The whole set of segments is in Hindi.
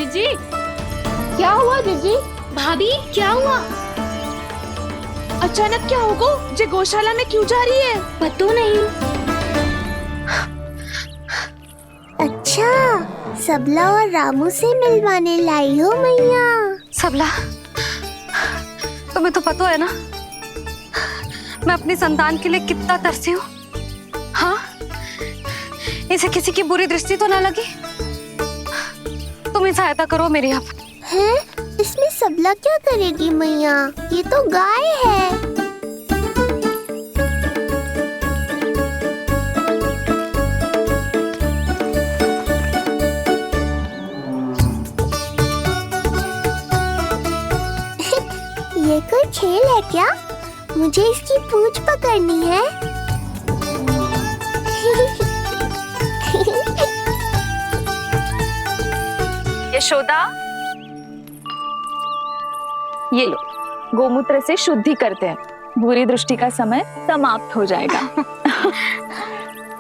जीजी, क्या हुआ जीजी? भाभी क्या हुआ? अचानक क्या होगा? जे गौशाला में क्यों जा रही है? पता नहीं। अच्छा, सबला और रामू से मिलवाने लाई हो मैया। सबला, तुम्हें तो पता है ना मैं अपनी संतान के लिए कितना तरसी हूँ। हाँ, इसे किसी की बुरी दृष्टि तो ना लगी? तुम ही सहायता करो मेरी अब। हैं? इसमें सबला क्या करेगी मैया? ये तो गाय है। ये कोई खेल है क्या? मुझे इसकी पूंछ पकड़नी है। यशोदा, ये लो, गोमूत्र से शुद्धि करते हैं। बुरी दृष्टि का समय समाप्त हो जाएगा।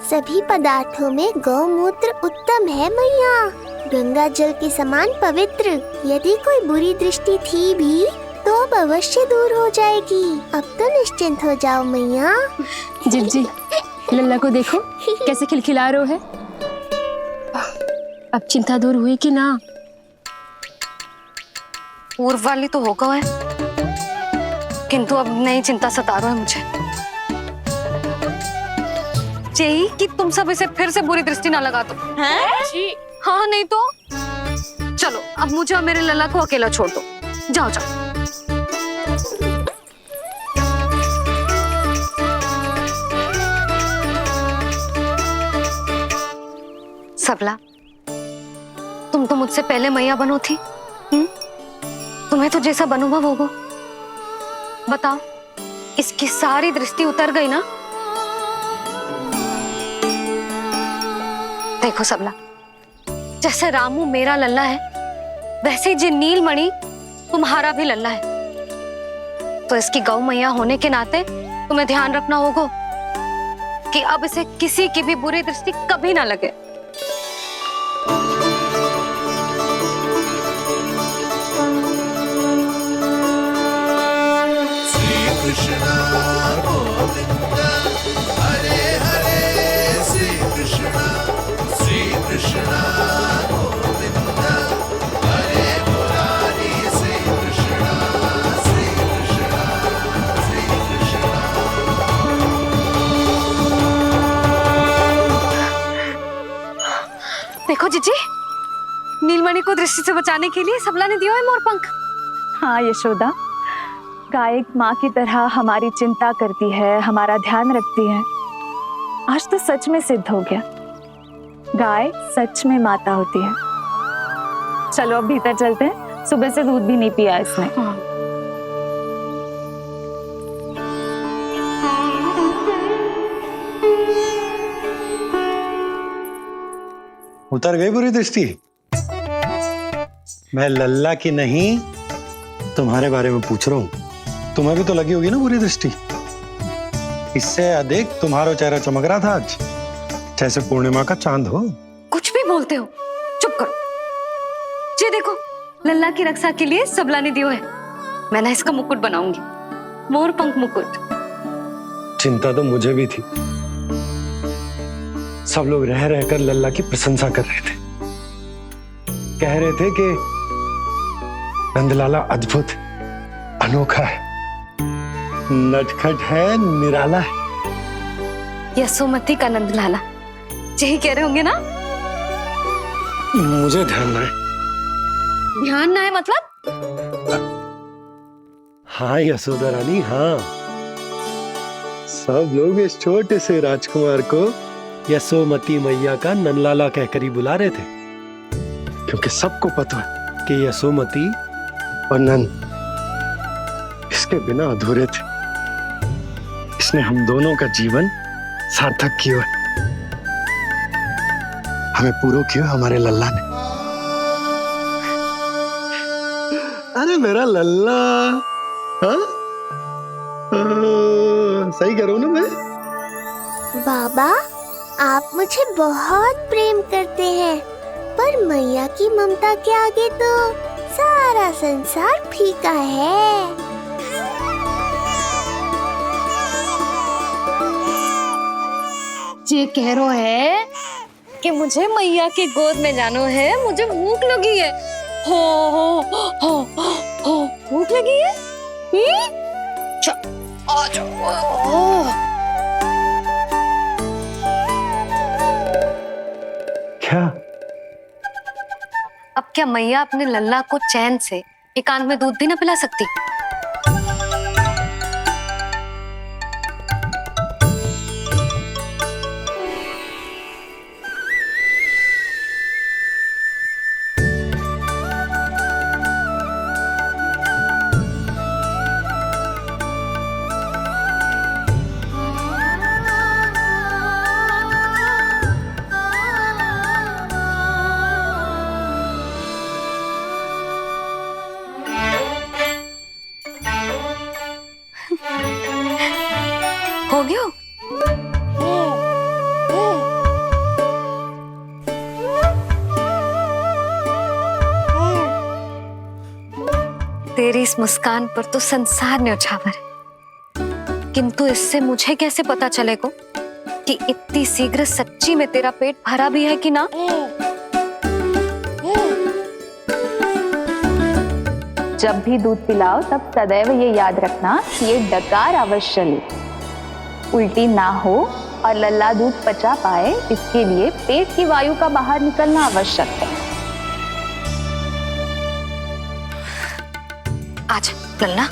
सभी पदार्थों में गौमूत्र उत्तम है मैया, गंगा जल के समान पवित्र। यदि कोई बुरी दृष्टि थी भी तो अब अवश्य दूर हो जाएगी। अब तो निश्चिंत हो जाओ मैया। जी, लल्ला को देखो कैसे खिलखिला रहे है। अब चिंता दूर हुई कि ना? पूर्व वाली तो होगा है, किंतु अब नई चिंता सता रहा है मुझे। यही कि तुम सब इसे फिर से बुरी दृष्टि ना लगा दो। जी, हाँ, नहीं तो चलो अब मुझे और मेरे लल्ला को अकेला छोड़ दो। जाओ जाओ। सबला, तुम तो मुझसे पहले मैया बनो थी। तुम्हें तो जैसा अनुभव होगा, बताओ, इसकी सारी दृष्टि उतर गई ना? देखो सबला, जैसे रामू मेरा लल्ला है, वैसे ही नीलमणि तुम्हारा भी लल्ला है। तो इसकी गौ मैया होने के नाते तुम्हें ध्यान रखना होगा कि अब इसे किसी की भी बुरी दृष्टि कभी ना लगे। देखो जीजी, नीलमणि को दृष्टि से बचाने के लिए सबला ने दिया है मोरपंख। हाँ यशोदा, गाय माँ की तरह हमारी चिंता करती है, हमारा ध्यान रखती है। आज तो सच में सिद्ध हो गया, गाय सच में माता होती है। चलो अब भीतर चलते हैं, सुबह से दूध भी नहीं पिया इसने। उतर गई बुरी दृष्टि? मैं लल्ला की नहीं तुम्हारे बारे में पूछ रहा हूं। तुम्हें भी तो लगी होगी ना बुरी दृष्टि? इससे अधिक तुम्हारा चेहरा चमक रहा था आज, जैसे पूर्णिमा का चांद हो। कुछ भी बोलते हो, चुप करो। ये देखो, लल्ला की रक्षा के लिए सबला ने दियो है। मैं ना इसका मुकुट बनाऊंगी, मोरपंख मुकुट। चिंता तो मुझे भी थी। सब लोग रह रहकर लल्ला की प्रशंसा कर रहे थे, कह रहे थे कि नंदलाला अद्भुत, अनोखा है, नटखट है, निराला है। यशोमती का नंदलाला, यही कह रहे होंगे ना? मुझे ध्यान ना है। ध्यान ना है मतलब? हाँ यशोदा रानी, हाँ। सब लोग इस छोटे से राजकुमार को यशोमती मैया का नंदलाला कहकर ही बुला रहे थे, क्योंकि सबको पता है कि यशोमती और नंद इसके बिना अधूरे थे। इसने हम दोनों का जीवन सार्थक किया है। हमें पूरा किया हमारे लल्ला ने। अरे मेरा लल्ला, हाँ? सही कह रहा हूं ना मैं? बाबा, आप मुझे बहुत प्रेम करते हैं। पर मैया की ममता के आगे तो सारा संसार फीका है। ये कह रो है कि मुझे मैया के गोद में जानो है, मुझे भूख लगी है। हो भूख लगी है? आ जाओ। क्या? अब क्या मैया अपने लल्ला को चैन से एकांत में दूध भी ना पिला सकती? हो गया? तेरी इस मुस्कान पर तो संसार न्यौछावर है, किंतु इससे मुझे कैसे पता चलेगा कि इतनी शीघ्र सच्ची में तेरा पेट भरा भी है कि ना? जब भी दूध पिलाओ तब सदैव ये याद रखना कि ये डकार अवश्य ले, उल्टी ना हो और लल्ला दूध पचा पाए, इसके लिए पेट की वायु का बाहर निकलना आवश्यक है। आजा लल्ला।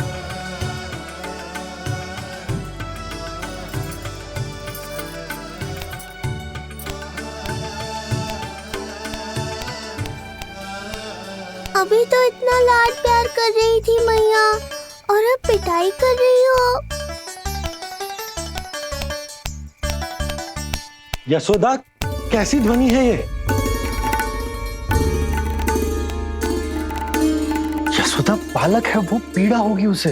अभी तो इतना लाड प्यार कर रही थी मैया, और अब पिटाई कर रही हो। यशोदा, कैसी ध्वनि है ये? यशोदा, बालक है वो, पीड़ा होगी उसे।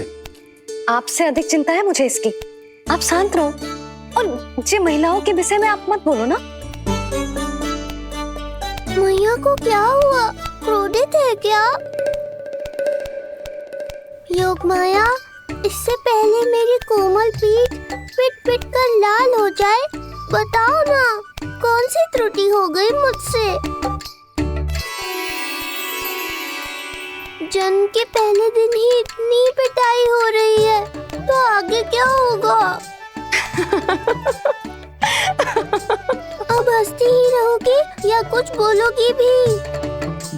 आपसे अधिक चिंता है मुझे इसकी। आप शांत रहो, और ये महिलाओं के विषय में आप मत बोलो ना। मैया को क्या हुआ? क्रोधित है क्या? योग माया, इससे पहले मेरी कोमल पीठ पिट पिट कर लाल हो जाए, बताओ ना कौन सी त्रुटि हो गई मुझसे? जन्म के पहले दिन ही इतनी पिटाई हो रही है, तो आगे क्या होगा? अब हंसती ही रहोगी या कुछ बोलोगी भी?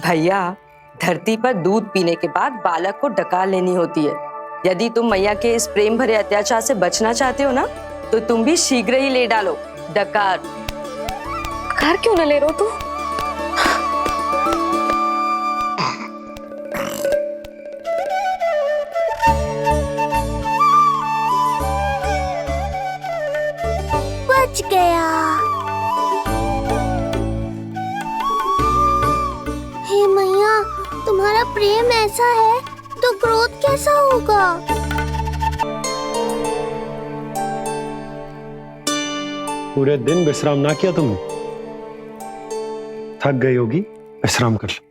भैया, धरती पर दूध पीने के बाद बालक को डकार लेनी होती है। यदि तुम मैया के इस प्रेम भरे अत्याचार से बचना चाहते हो ना, तो तुम भी शीघ्र ही ले डालो डकार। डकार क्यों न ले रो तू? बच गया। हे मैया, तुम्हारा प्रेम ऐसा है तो क्रोध कैसा होगा? पूरे दिन विश्राम ना किया तुमने? थक गई होगी, विश्राम कर लो।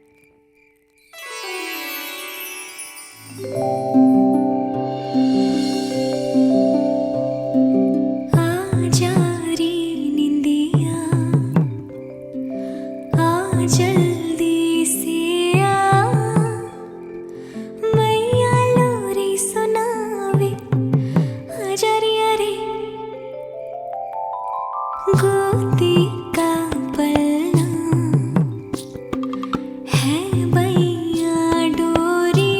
गोदी का पलना है भैया डोरी,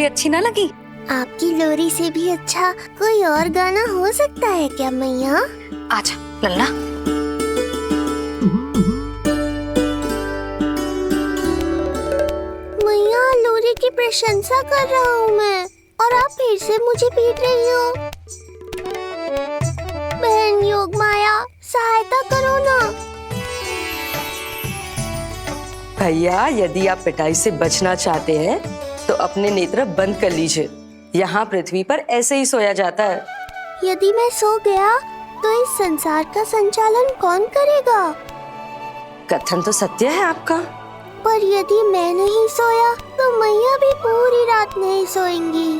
अच्छी ना लगी? आपकी लोरी से भी अच्छा कोई और गाना हो सकता है क्या मैया? आजा लल्ला। मैया, लोरी की प्रशंसा कर रहा हूँ मैं और आप फिर से मुझे पीट रही हो। बहन योग माया, सहायता करो ना। भैया, यदि आप पिटाई से बचना चाहते हैं तो अपने नेत्र बंद कर लीजिए। यहाँ पृथ्वी पर ऐसे ही सोया जाता है। यदि मैं सो गया तो इस संसार का संचालन कौन करेगा? कथन तो सत्य है आपका। पर यदि मैं नहीं सोया तो मैया भी पूरी रात नहीं सोएंगी।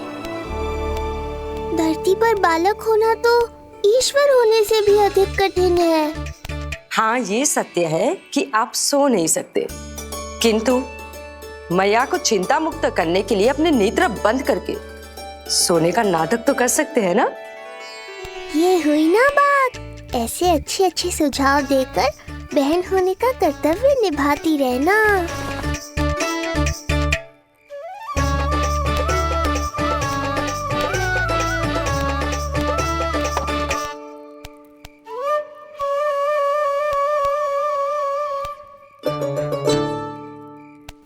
धरती पर बालक होना तो ईश्वर होने से भी अधिक कठिन है। हाँ, ये सत्य है कि आप सो नहीं सकते, किंतु मैया को चिंता मुक्त करने के लिए अपने नेत्र बंद करके सोने का नाटक तो कर सकते हैं ना? ये हुई ना बात। ऐसे अच्छे अच्छे सुझाव देकर बहन होने का कर्तव्य निभाती रहना।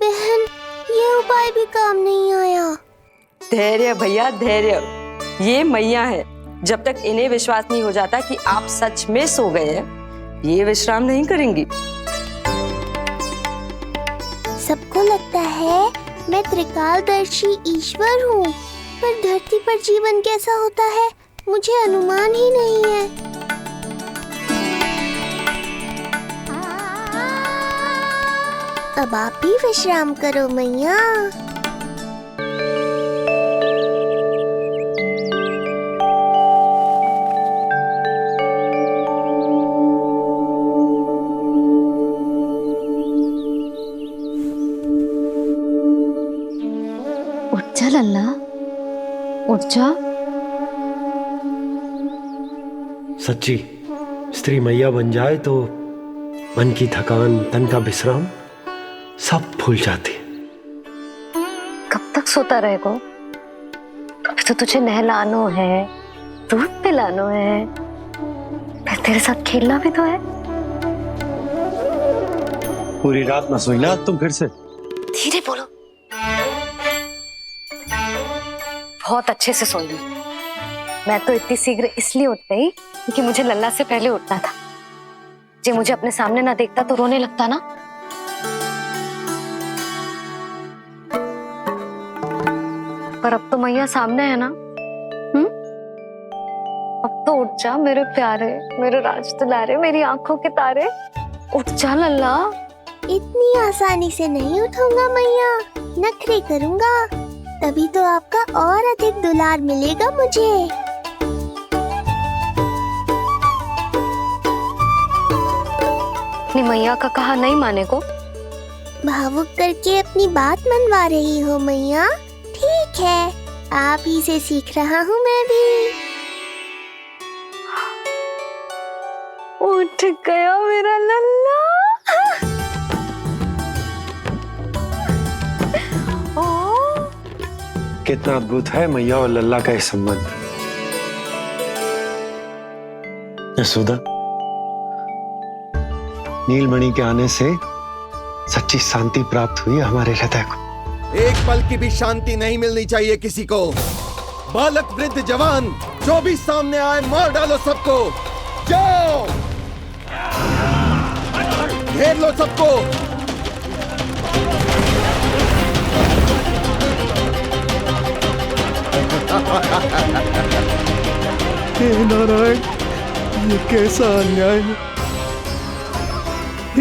बहन, ये उपाय भी काम नहीं आया। धैर्य भैया, धैर्य। ये मैया है, जब तक इन्हें विश्वास नहीं हो जाता कि आप सच में सो गए हैं, ये विश्राम नहीं करेंगी। सबको लगता है मैं त्रिकालदर्शी ईश्वर हूँ, पर धरती पर जीवन कैसा होता है मुझे अनुमान ही नहीं है। अब आप भी विश्राम करो मैया। उठ जा लल्ला, उठ जा। सच्ची स्त्री मैया बन जाए तो मन की थकान, तन का विश्राम सब भूल जाती है। कब तक सोता रहेगा? अभी तो तुझे नहलानो है, दूध पिलानो है, फिर तेरे साथ खेलना भी तो है। पूरी रात न सोई ना तुम फिर से? धीरे बोलो। बहुत अच्छे से सोई। मैं तो इतनी शीघ्र इसलिए उठ गई क्योंकि मुझे लल्ला से पहले उठना था। जो मुझे अपने सामने ना देखता तो रोने लगता ना। पर अब तो मैया सामने है ना। अब तो उठ जा मेरे प्यारे, मेरे राज दुलारे, मेरी आंखों के तारे। उठ जा लल्ला। इतनी आसानी से नहीं उठूंगा मैया, नखरे करूंगा, तभी तो आपका और अधिक दुलार मिलेगा मुझे। अपनी मैया का कहा नहीं माने को? भावुक करके अपनी बात मनवा रही हो मैया। ठीक है, आप ही से सीख रहा हूँ मैं भी। उठ गया मेरा लल्ला। कितना अद्भुत है मैया और लल्ला का यह संबंध। यशोदा, नीलमणि के आने से सच्ची शांति प्राप्त हुई हमारे हृदय को। एक पल की भी शांति नहीं मिलनी चाहिए किसी को। बालक, वृद्ध, जवान, जो भी सामने आए मार डालो सबको। जाओ, घेर लो सबको। हे नारायण, ये कैसा अन्याय है।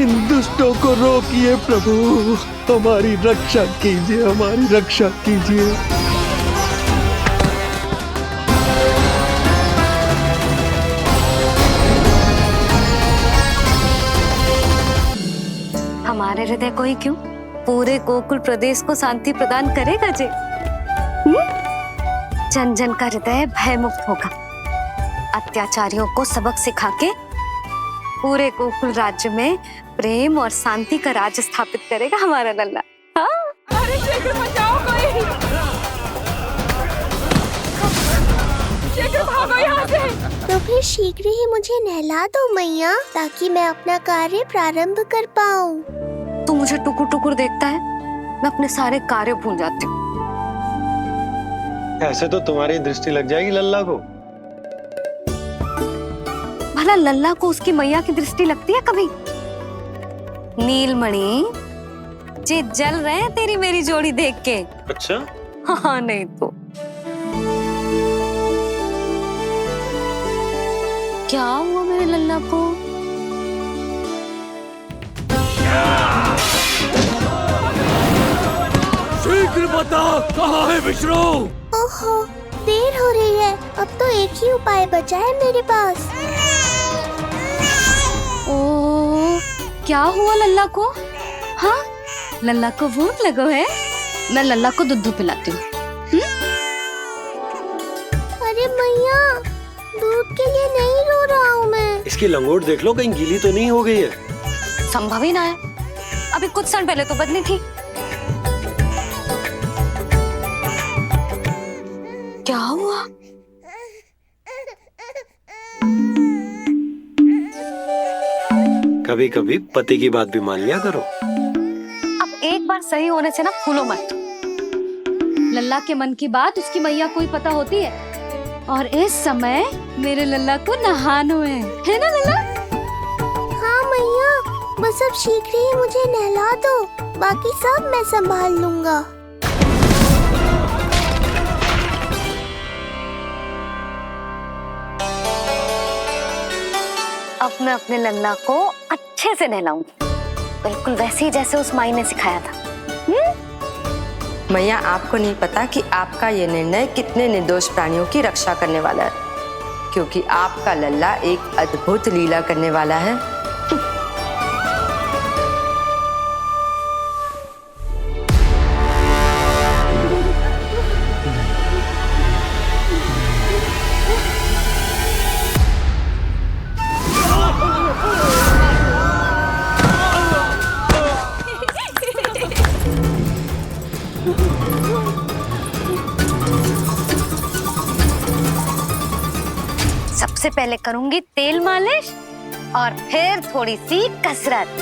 इन दुष्टों को रोकिए प्रभु, हमारी रक्षा कीजिए, हमारी रक्षा कीजिए। हमारे हृदय को ही क्यों, पूरे गोकुल प्रदेश को शांति प्रदान करेगा जे। जन जन का हृदय भय मुक्त होगा। अत्याचारियों को सबक सिखा के पूरे गोकुल राज्य में प्रेम और शांति का राज स्थापित करेगा हमारा लल्ला। हाँ? अरे शीघ्र बचाओ कोई। शीघ्र भागो यहाँ से। तो फिर शीघ्र ही मुझे नहला दो मैया, ताकि मैं अपना कार्य प्रारंभ कर पाऊँ। तू मुझे टुकुर टुकुर देखता है, मैं अपने सारे कार्य भूल जाती हूँ। ऐसे तो तुम्हारी दृष्टि लग जाएगी लल्ला को। भला लल्ला को उसकी मैया की दृष्टि लगती है कभी? नीलमणि, जे जल रहे हैं तेरी मेरी जोड़ी देख के। अच्छा, हाँ नहीं तो क्या हुआ मेरे लल्ला को? शीघ्र बता, कहाँ है विष्णु? ओहो, देर हो रही है। अब तो एक ही उपाय बचा है मेरे पास। ओ, क्या हुआ लल्ला को? हाँ, लल्ला को भूख लगो है? मैं लल्ला को दूध पिलाती हूँ। अरे मैया, दूध के लिए नहीं रो रहा हूँ मैं। इसकी लंगोट देख लो, कहीं गीली तो नहीं हो गई है। संभव ही ना है, अभी कुछ क्षण पहले तो बदली थी। क्या हुआ? कभी कभी पति की बात भी मान लिया करो। अब एक बार सही होने से ना फूलो मत। लल्ला के मन की बात उसकी मैया को ही पता होती है, और इस समय मेरे लल्ला को नहानो है ना लल्ला? हाँ मैया, बस अब शीघ्र ही मुझे नहला दो, बाकी सब मैं संभाल लूंगा। अब मैं अपने लल्ला को अच्छे से नहलाऊंगी, बिल्कुल वैसे ही जैसे उस माई ने सिखाया था। मैया, आपको नहीं पता कि आपका ये निर्णय कितने निर्दोष प्राणियों की रक्षा करने वाला है, क्योंकि आपका लल्ला एक अद्भुत लीला करने वाला है। सबसे पहले करूंगी तेल मालिश और फिर थोड़ी सी कसरत।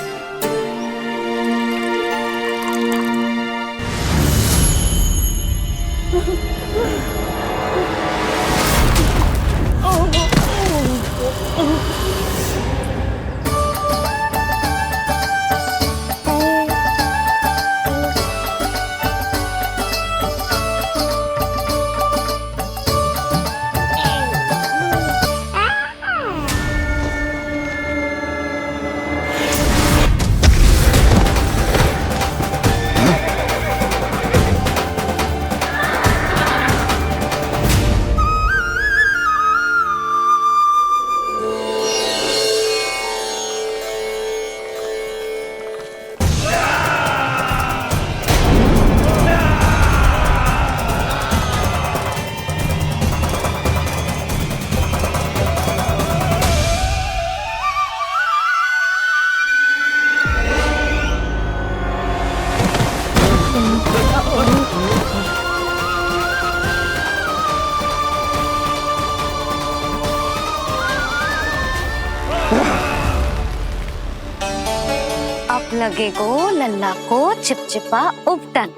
अब लगेगो लल्ला को चिपचिपा उपटन।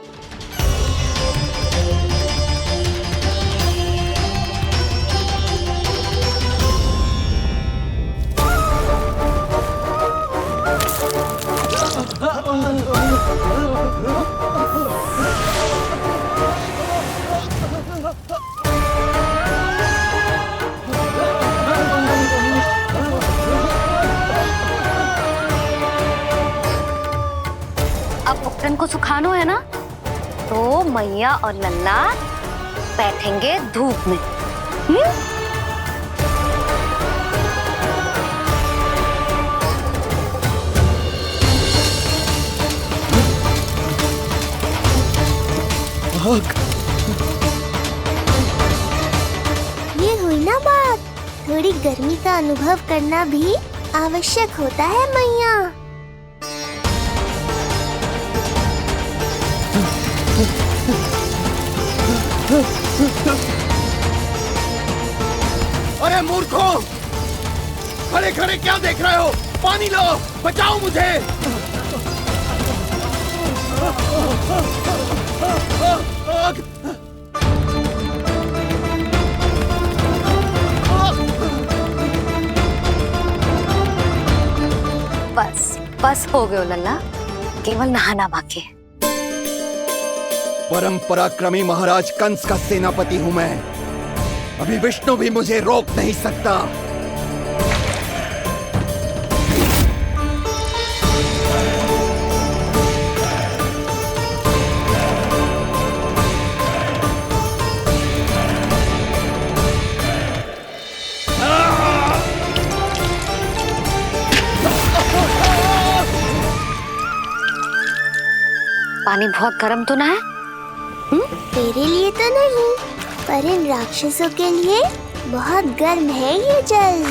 अब उपटन को सुखानो है ना, तो मैया और लल्ला बैठेंगे धूप में। ये हुई ना बात, थोड़ी गर्मी का अनुभव करना भी आवश्यक होता है मैया। है मूर्खों? खड़े खड़े क्या देख रहे हो? पानी लो, बचाओ मुझे। बस बस हो गयो लल्ला, केवल नहाना बाकी है। परम पराक्रमी महाराज कंस का सेनापति हूं मैं। अभी विष्णु भी मुझे रोक नहीं सकता। पानी बहुत गर्म तो ना है? तेरे लिए तो नहीं, पर इन राक्षसों के लिए बहुत गर्म है ये जल।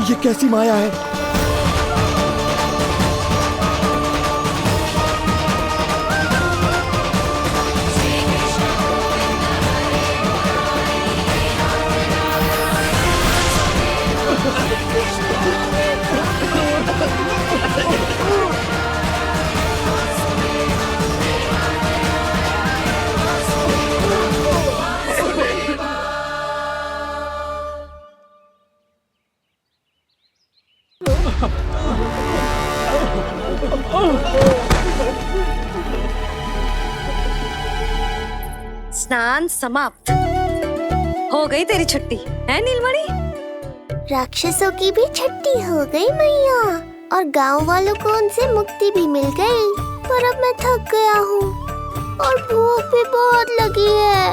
ये कैसी माया है? स्नान समाप्त। हो गई तेरी छुट्टी है नीलमणि? राक्षसों की भी छुट्टी हो गई मैया, और गांव वालों को उनसे मुक्ति भी मिल गई। पर अब मैं थक गया हूँ और भूख भी बहुत लगी है।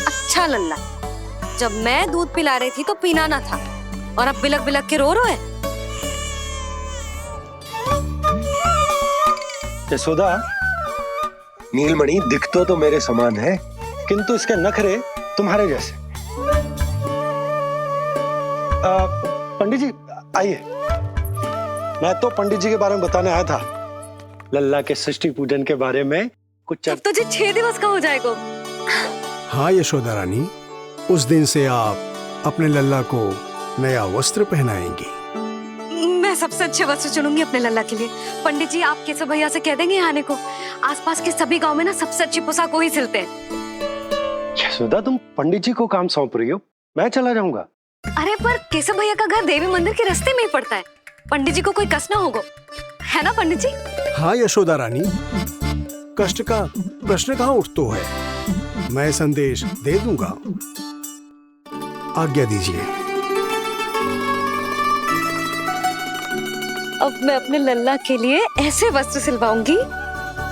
अच्छा लल्ला, जब मैं दूध पिला रही थी तो पीना ना था, और अब बिलक बिलक के रो है। यशोदा, नीलमणि दिखतो तो मेरे समान है, किंतु इसके नखरे तुम्हारे जैसे। पंडित जी आइए, मैं तो पंडित जी के बारे में बताने आया था, लल्ला के षष्ठी पूजन के बारे में कुछ। अब तुझे 6 दिवस का हो जाएगा। हाँ यशोदा रानी, उस दिन से आप अपने लल्ला को नया वस्त्र पहनाएंगी। मैं सबसे अच्छे वस्त्र चुनूंगी अपने लल्ला के लिए। पंडित जी, आप केशव भैया से कह देंगे आने को। आसपास के सभी गांव में ना सबसे अच्छी पोशाक वही सिलते हैं। यशोदा, तुम पंडित जी को काम सौंप रही हो, मैं चला जाऊंगा। अरे पर केशव भैया का घर देवी मंदिर के रास्ते में ही पड़ता है, पंडित जी को कोई कष्ट ना होगा, है ना पंडित जी? हाँ यशोदा रानी, कष्ट का प्रश्न कहाँ उठतो है, मैं संदेश दे दूंगा। आज्ञा दीजिए। अब मैं अपने लल्ला के लिए ऐसे वस्त्र सिलवाऊंगी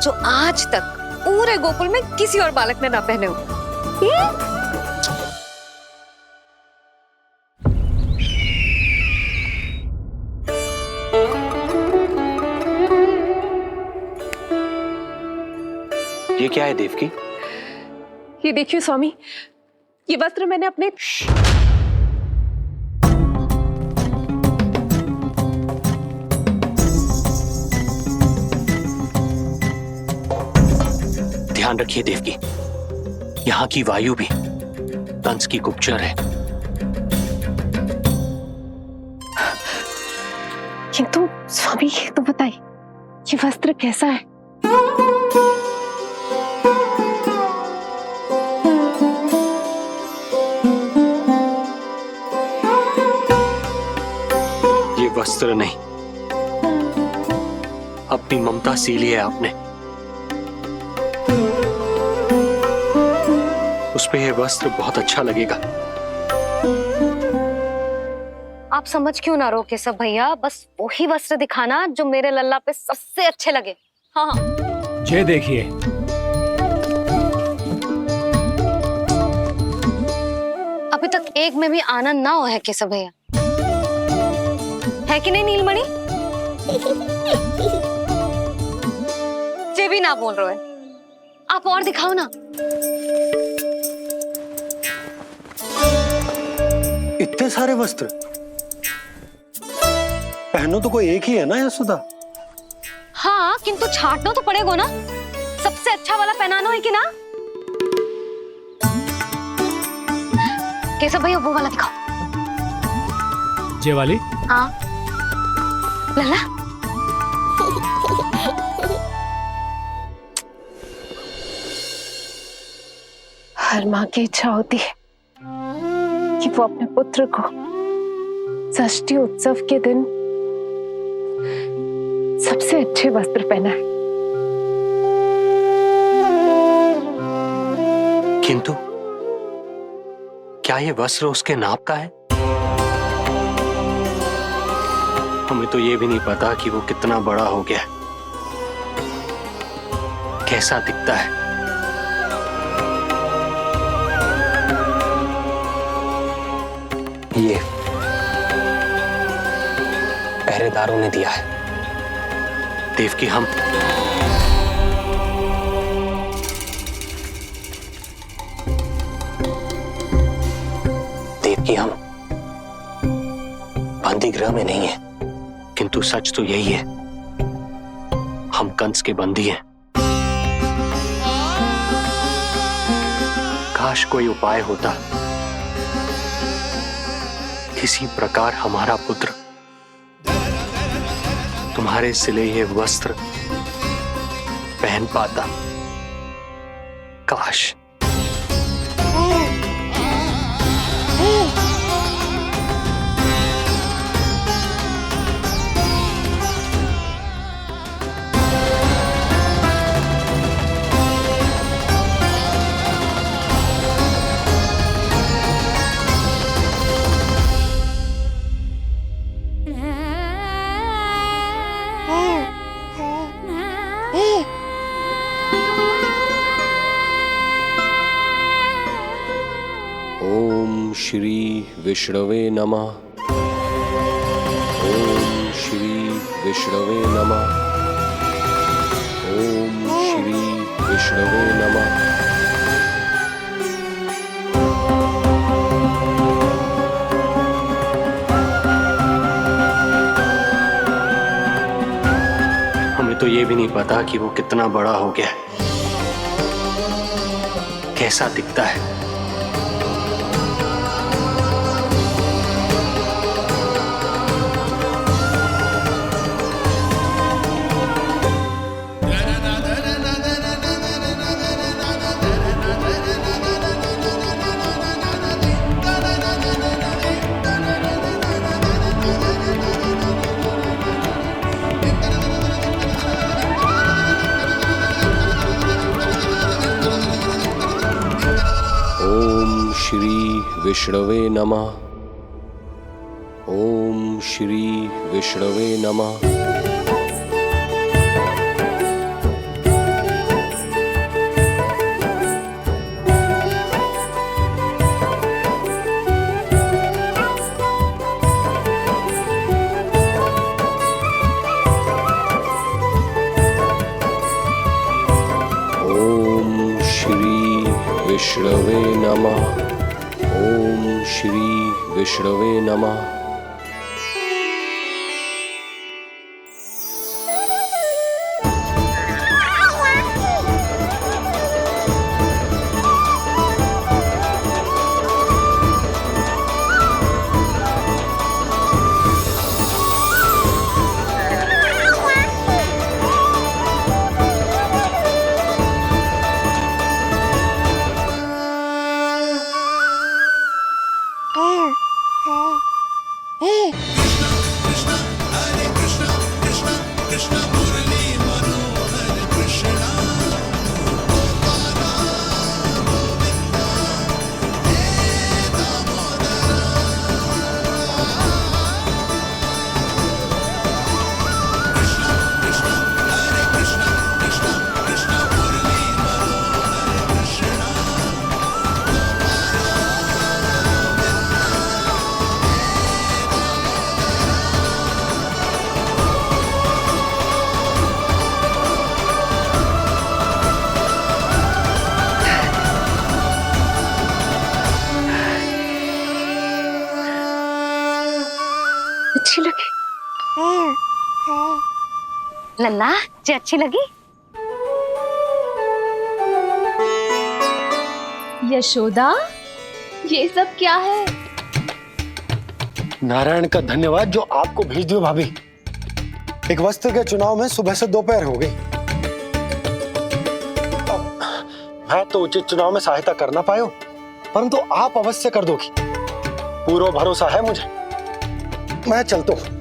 जो आज तक पूरे गोकुल में किसी और बालक ने ना पहने हो। ये क्या है देवकी? ये देखिए स्वामी, ये वस्त्र मैंने अपने ध्यान रखिए देवकी, यहाँ की वायु भी कंस की गुप्तचर है। किंतु स्वामी ये तो बताइए, ये वस्त्र कैसा है? ये वस्त्र नहीं, अपनी ममता सी ली है आपने। उस पे ये वस्त्र बहुत अच्छा लगेगा। आप समझ क्यों ना रहो केशव भैया, बस वही वस्त्र दिखाना जो मेरे लल्ला पे सबसे अच्छे लगे। हाँ ये देखिए, अभी तक एक में भी आनंद ना हो है केशव भैया, है कि नहीं नीलमणि? ये भी ना बोल रहे हो। आप और दिखाओ ना। इतने सारे वस्त्र पहनो तो कोई एक ही है ना यशोदा? हाँ, किंतु छाटना तो पड़ेगा ना। सबसे अच्छा वाला पहनाना है कि ना? कैसा भैया, वो वाला दिखाओ। ये वाली? हाँ लल्ला। हर माँ की इच्छा होती है कि वो अपने पुत्र को षष्ठी उत्सव के दिन सबसे अच्छे वस्त्र पहनाए। किंतु क्या ये वस्त्र उसके नाप का है? हमें तो ये भी नहीं पता कि वो कितना बड़ा हो गया, कैसा दिखता है। ये पहरेदारों ने दिया है। देवकी, हम बंदी गृह में नहीं है, किंतु सच तो यही है, हम कंस के बंदी हैं। काश कोई उपाय होता, किसी प्रकार हमारा पुत्र तुम्हारे सिले ये वस्त्र पहन पाता। काश। ओम श्री विष्णवे नमः। ओम श्री विष्णवे नमः। ओम श्री विष्णवे नमः। हमें तो ये भी नहीं पता कि वो कितना बड़ा हो गया, कैसा दिखता है। ओम श्री विष्णवे नमः। ओम श्री विष्णवे नमः। ओम श्री विष्णवे नमः। ओम श्री विष्णवे नमः। लल्ला जी अच्छी लगी? यशोदा, ये सब क्या है? नारायण का धन्यवाद जो आपको भेज दियो भाभी। एक वस्त्र के चुनाव में सुबह से दोपहर हो गई। मैं तो उचित चुनाव में सहायता कर ना पायो, परंतु आप अवश्य कर दोगी, पूरा भरोसा है मुझे। मैं चलता हूं।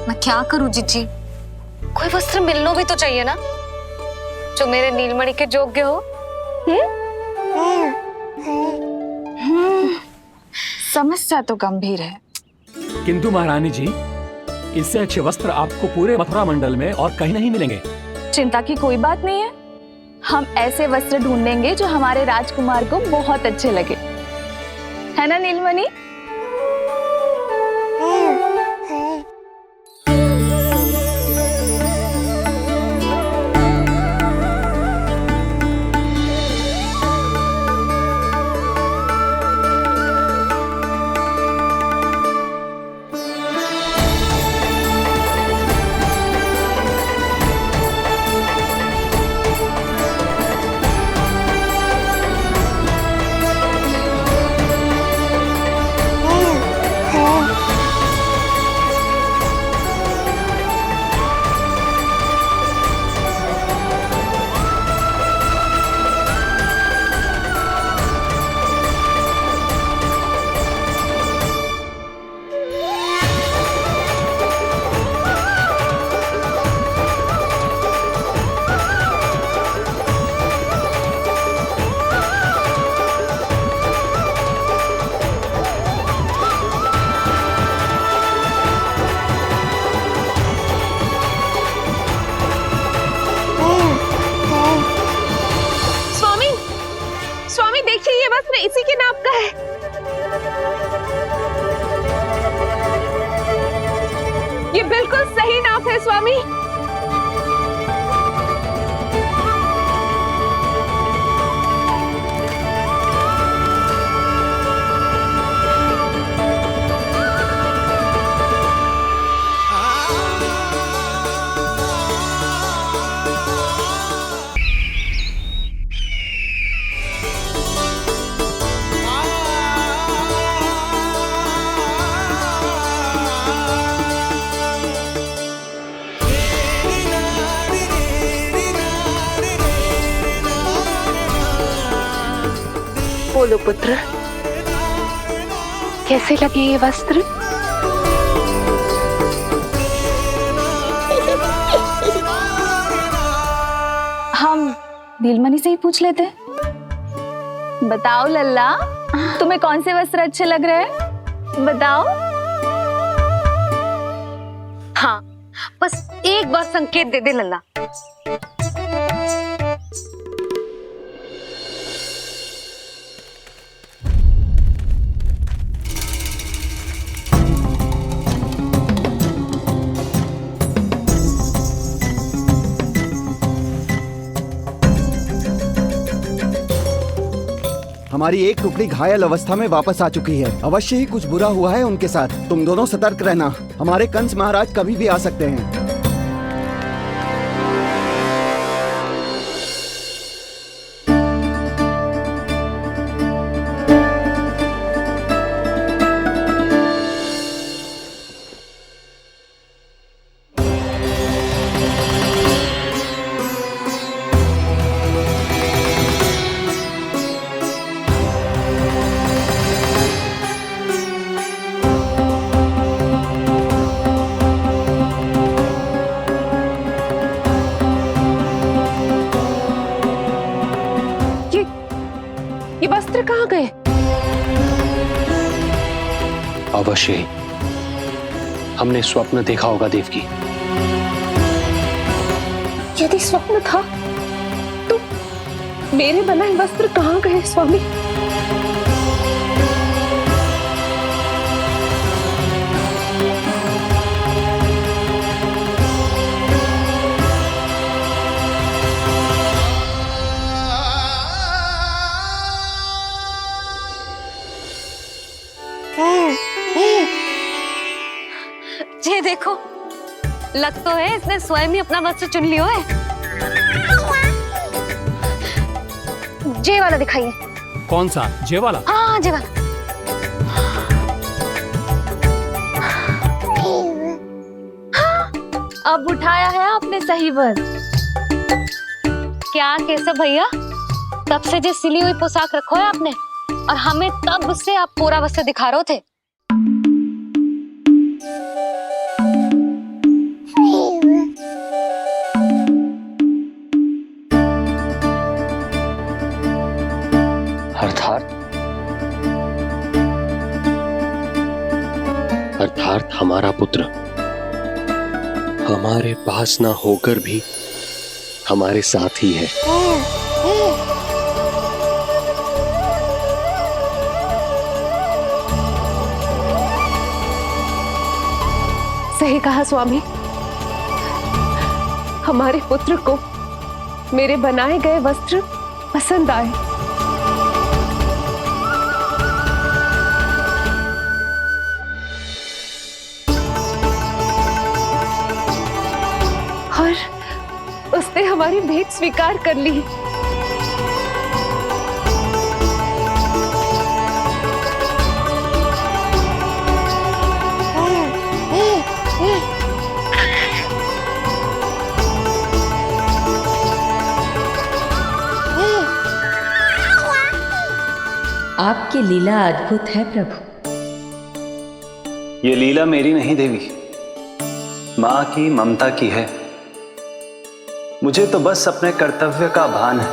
मैं क्या करूं जीजी? कोई वस्त्र मिलना भी तो चाहिए ना, जो मेरे नीलमणि के योग्य हो। समस्या तो गंभीर है। किंतु महारानी जी, इससे अच्छे वस्त्र आपको पूरे मथुरा मंडल में और कहीं नहीं मिलेंगे। चिंता की कोई बात नहीं है, हम ऐसे वस्त्र ढूंढेंगे जो हमारे राजकुमार को बहुत अच्छे लगे, है ना नीलमणि? इसी के नाप का है। ये बिल्कुल सही नाप है स्वामी। बोलो पुत्र, कैसे लगे ये वस्त्र? हम नीलमणि से ही पूछ लेते। बताओ लल्ला, तुम्हें कौन से वस्त्र अच्छे लग रहे हैं? बताओ। हाँ, बस एक बार संकेत दे दे लल्ला। हमारी एक टुकड़ी घायल अवस्था में वापस आ चुकी है। अवश्य ही कुछ बुरा हुआ है उनके साथ। तुम दोनों सतर्क रहना, हमारे कंस महाराज कभी भी आ सकते हैं। ये वस्त्र कहाँ गए? अवश्य ही हमने स्वप्न देखा होगा देवकी। यदि स्वप्न था तो मेरे बनाए वस्त्र कहाँ गए स्वामी? ये देखो, लग तो है इसने स्वयं ही अपना वस्त्र चुन लियो है। जे वाला दिखाइए। कौन सा? जे वाला? हाँ, जे वाला। अब उठाया है आपने सही वस्त्र। क्या केशव भैया, तब से जो सिली हुई पोशाक रखो है आपने, और हमें तब से आप पूरा वस्त्र दिखा रहे थे। अर्थात हमारा पुत्र हमारे पास ना होकर भी हमारे साथ ही है। सही कहा स्वामी, हमारे पुत्र को मेरे बनाए गए वस्त्र पसंद आए। और उसने हमारी भेंट स्वीकार कर ली। आपकी लीला अद्भुत है प्रभु। ये लीला मेरी नहीं देवी, मां की ममता की है। मुझे तो बस अपने कर्तव्य का भान है।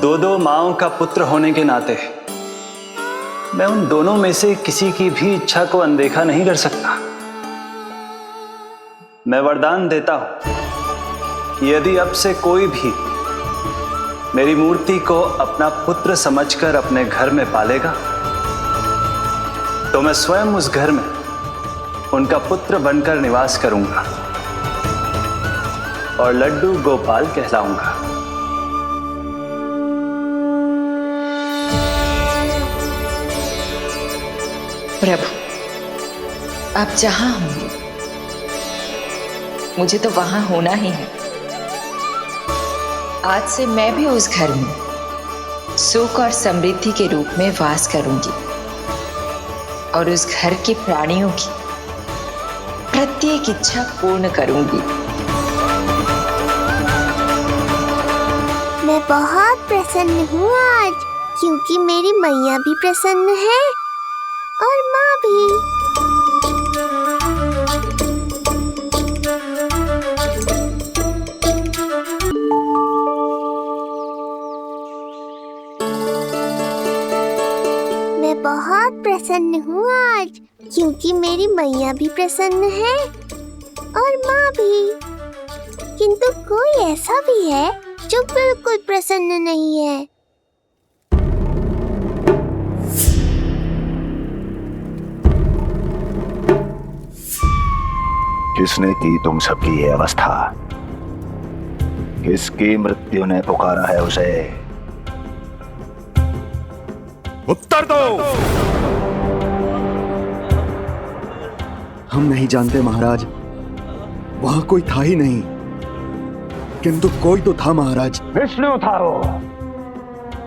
दो माओं का पुत्र होने के नाते मैं उन दोनों में से किसी की भी इच्छा को अनदेखा नहीं कर सकता। मैं वरदान देता हूं कि यदि अब से कोई भी मेरी मूर्ति को अपना पुत्र समझकर अपने घर में पालेगा, तो मैं स्वयं उस घर में उनका पुत्र बनकर निवास करूंगा और लड्डू गोपाल कहलाऊंगा। प्रभु, आप जहां होंगे मुझे तो वहां होना ही है। आज से मैं भी उस घर में सुख और समृद्धि के रूप में वास करूंगी और उस घर के प्राणियों की प्रत्येक इच्छा पूर्ण करूंगी। मैं बहुत प्रसन्न हूँ आज, क्योंकि मेरी मैया भी प्रसन्न है और माँ भी। मैं बहुत प्रसन्न हूँ आज, क्योंकि मेरी मैया भी प्रसन्न है और माँ भी। किंतु कोई ऐसा भी है जो बिल्कुल प्रसन्न नहीं है। किसने की तुम सबकी ये अवस्था? किसकी मृत्यु ने पुकारा है उसे? उत्तर दो। हम नहीं जानते महाराज, वहां कोई था ही नहीं, किंतु कोई तो था महाराज। विष्णु था वो,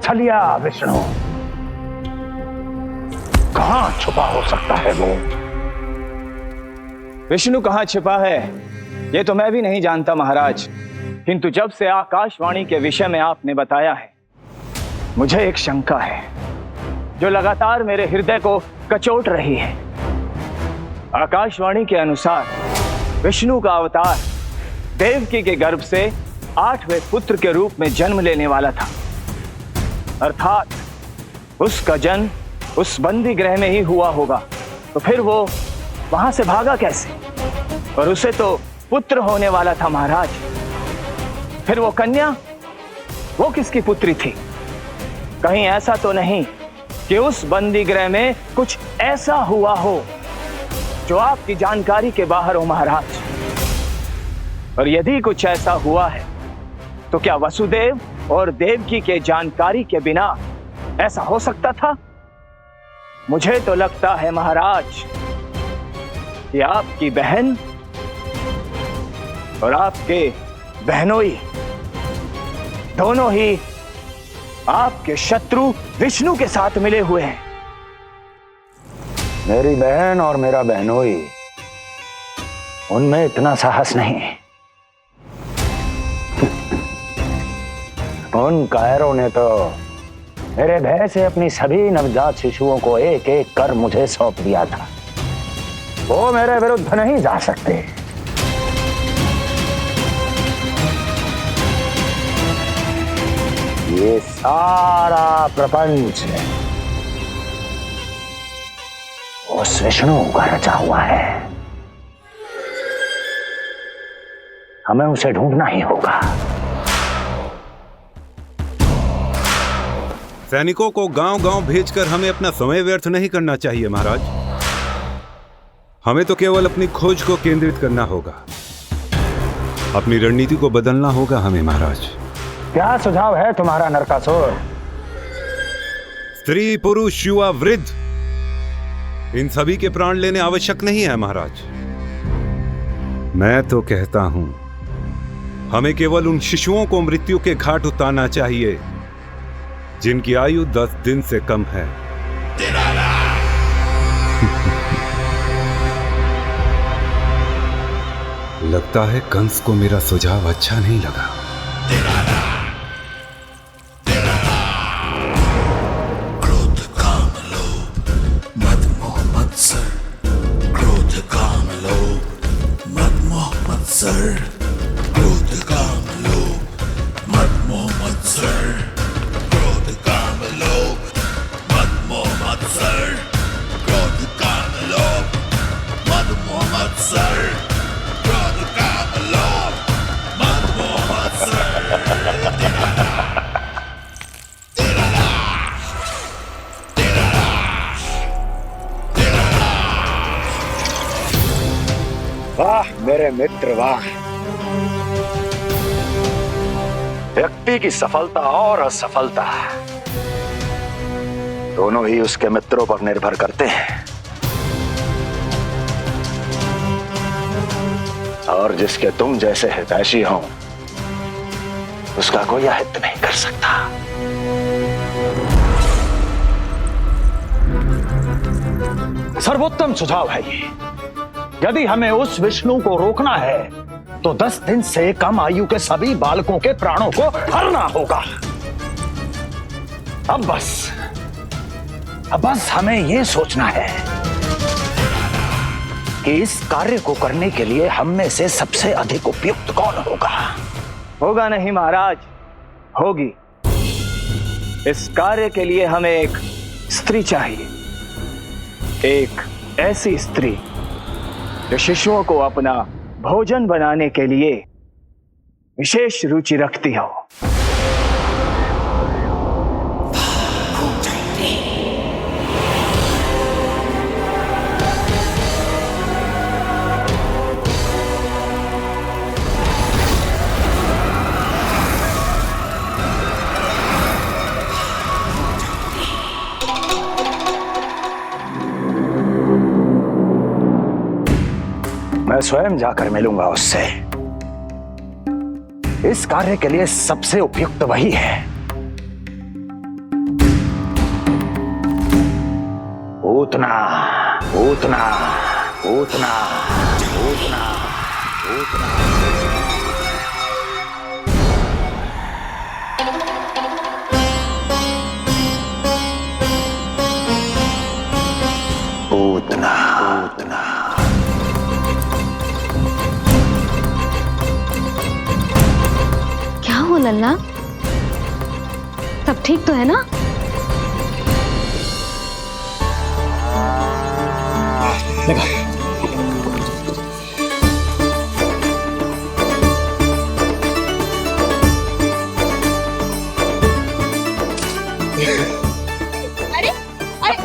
छलिया विष्णु। कहां छुपा हो सकता है वो? विष्णु कहाँ छिपा है ये तो मैं भी नहीं जानता महाराज, किंतु जब से आकाशवाणी के विषय में आपने बताया है, मुझे एक शंका है जो लगातार मेरे हृदय को कचोट रही है। आकाशवाणी के अनुसार विष्णु का अवतार देवकी के गर्भ से 8वें पुत्र के रूप में जन्म लेने वाला था। अर्थात उसका जन्म उस बंदी गृह में ही हुआ होगा, तो फिर वो वहां से भागा कैसे? और उसे तो पुत्र होने वाला था महाराज। फिर वो कन्या, वो किसकी पुत्री थी? कहीं ऐसा तो नहीं कि उस बंदी गृह में कुछ ऐसा हुआ हो जो आपकी जानकारी के बाहर हो महाराज? और यदि कुछ ऐसा हुआ है तो क्या वसुदेव और देवकी के जानकारी के बिना ऐसा हो सकता था? मुझे तो लगता है महाराज कि आपकी बहन और आपके बहनोई दोनों ही आपके शत्रु विष्णु के साथ मिले हुए हैं। मेरी बहन और मेरा बहनोई, उनमें इतना साहस नहीं। उन कायरों ने तो मेरे भय से अपनी सभी नवजात शिशुओं को एक एक कर मुझे सौंप दिया था। वो मेरे विरुद्ध नहीं जा सकते। ये सारा प्रपंच उस विष्णु का रचा हुआ है। हमें उसे ढूंढना ही होगा। सैनिकों को गांव-गांव भेजकर हमें अपना समय व्यर्थ नहीं करना चाहिए महाराज। हमें तो केवल अपनी खोज को केंद्रित करना होगा। अपनी रणनीति को बदलना होगा हमें महाराज। क्या सुझाव है तुम्हारा नरकासुर? स्त्री, पुरुष, युवा, वृद्ध, इन सभी के प्राण लेने आवश्यक नहीं है महाराज। मैं तो कहता हूं हमें केवल उन शिशुओं को मृत्यु के घाट उतारना चाहिए जिनकी आयु 10 दिन से कम है। लगता है कंस को मेरा सुझाव अच्छा नहीं लगा। क्रोध काम लोभ मद मोह मत्सर, क्रोध काम लोभ मद मोह मत्सर, क्रोध काम लोभ मद मोह मत्सर, क्रोध काम लोभ मद मोह मत्सर, क्रोध काम लोभ मद मोह मत्सर, क्रोध काम लोभ मद मोह मत्सर। वाह मेरे मित्र वाह। व्यक्ति की सफलता और असफलता दोनों ही उसके मित्रों पर निर्भर करते हैं, और जिसके तुम जैसे हितैषी हो उसका कोई अहित नहीं कर सकता। सर्वोत्तम सुझाव है ये। यदि हमें उस विष्णु को रोकना है तो 10 दिन से कम आयु के सभी बालकों के प्राणों को हरना होगा। अब बस हमें यह सोचना है कि इस कार्य को करने के लिए हम में से सबसे अधिक उपयुक्त कौन होगा। होगा नहीं महाराज, होगी। इस कार्य के लिए हमें एक स्त्री चाहिए, एक ऐसी स्त्री जो शिशुओं को अपना भोजन बनाने के लिए विशेष रुचि रखती हो। मैं स्वयं जाकर मिलूंगा उससे। इस कार्य के लिए सबसे उपयुक्त वही है। पूतना पूतना पूतना पूतना पूतना। पूतना पूतना। क्या हो लल्ला, सब ठीक तो है ना? लगा। अरे अरे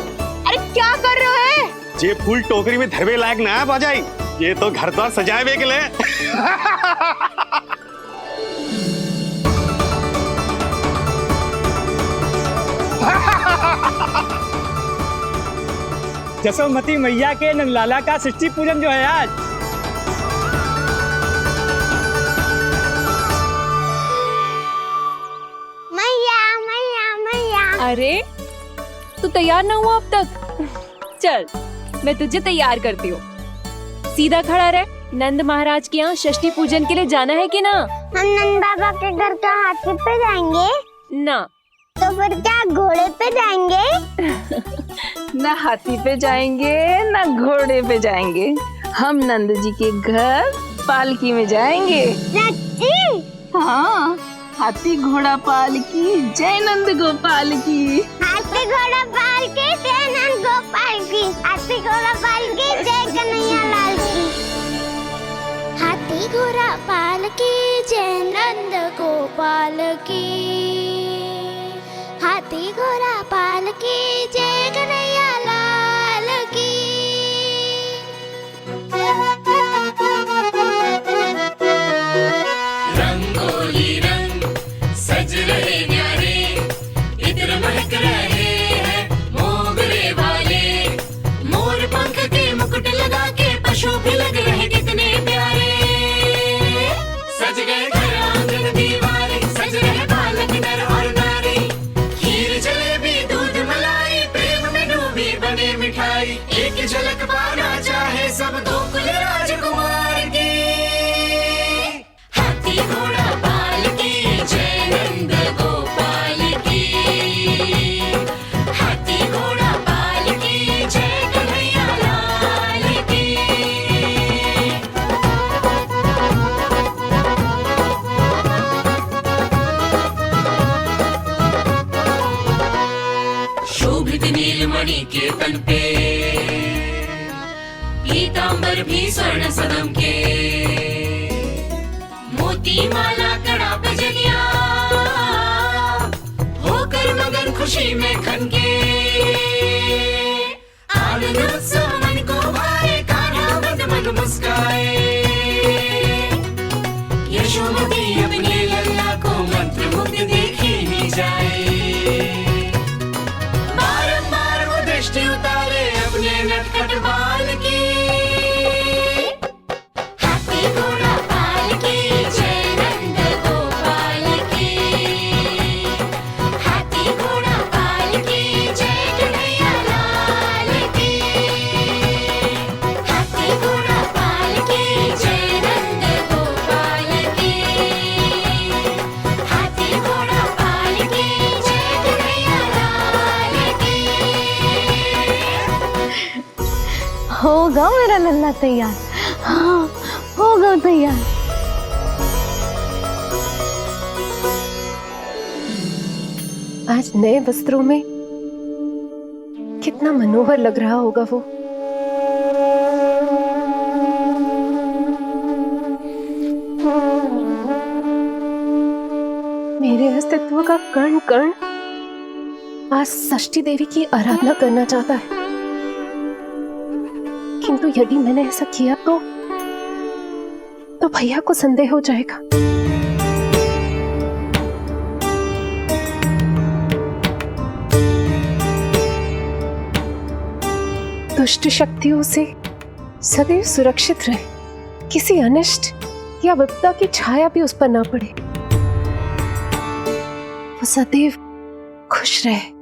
अरे क्या कर रहे हो? ये फूल टोकरी में धरवे लायक ना है बाजाई, ये तो घर द्वार सजाए के लिए। जसोमती मैया के नंदलाला का षष्ठी पूजन जो है आज। मैया मैया मैया। अरे तू तैयार ना हुआ अब तक? चल मैं तुझे तैयार करती हूँ। सीधा खड़ा रह। नंद महाराज के यहाँ षष्ठी पूजन के लिए जाना है कि ना? हम नंद बाबा के घर का हाथी पे जाएंगे ना। तो फिर क्या घोड़े पे जाएंगे? ना हाथी पे जाएंगे ना घोड़े पे जाएंगे, हम नंद जी के घर पालकी में जाएंगे। सच्ची? हाँ, हाथी घोड़ा पालकी जय नंद गोपाल की। हाथी घोड़ा पालकी जय नंद गोपाल की। हाथी घोड़ा पालकी जय कन्हैया लाल की। हाथी घोड़ा पालकी जय नंद गोपाल की। हाथी घोड़ा पालकी जय कन्हैया लाल की। रंगोली रंग सज रहे न्यारे, इत्र महक रहे हैं मोगरे वाले। मोर पंख के मुकुट लगा के पशु भी लग रहे कितने प्यारे। सज गए घर आंगन दीवारे, सज रहे बालक नर और नारी। खीर जलेबी दूध मलाई, प्रेम में डूबी बने मिठाई। एक झलक पाना चाहे सब गोकुल राजकुमार की। हाथी घोड़ा पालकी जय नंद गोपाल की। हाथी घोड़ा पालकी जय कन्हैया लाल की। शोभित नीलमणि के तन पे, पीतांबर भी स्वर्ण सदम के। मोती माला कड़ा बजनिया, होकर मगन खुशी में खनके। आनंद उत्सव मन को भाए, कान्हा मद मन मुस्काए। यशोमती अपने लल्ला को मंत्र मुग्ध देखी ही जाए। बारंबार वो दृष्टि उतारे अपने नटखट बाल की। हाथी घोड़ा पालकी जय नंद गोपाल की। हाथी घोड़ा पालकी जय कन्हैया लाल की। हाथी घोड़ा पालकी जय नंद गोपाल की। हाथी घोड़ा पालकी जय कन्हैया लाल की। होगा मेरा लल्ला तैयार। हाँ, होगा तैयार। आज नए वस्त्रों में कितना मनोहर लग रहा होगा वो। मेरे अस्तित्व का कण कण आज षष्ठी देवी की आराधना करना चाहता है। किंतु यदि मैंने ऐसा किया तो भैया को संदेह हो जाएगा। दुष्ट शक्तियों से सदैव सुरक्षित रहे, किसी अनिष्ट या विपदा की छाया भी उस पर ना पड़े। वो सदैव खुश रहे।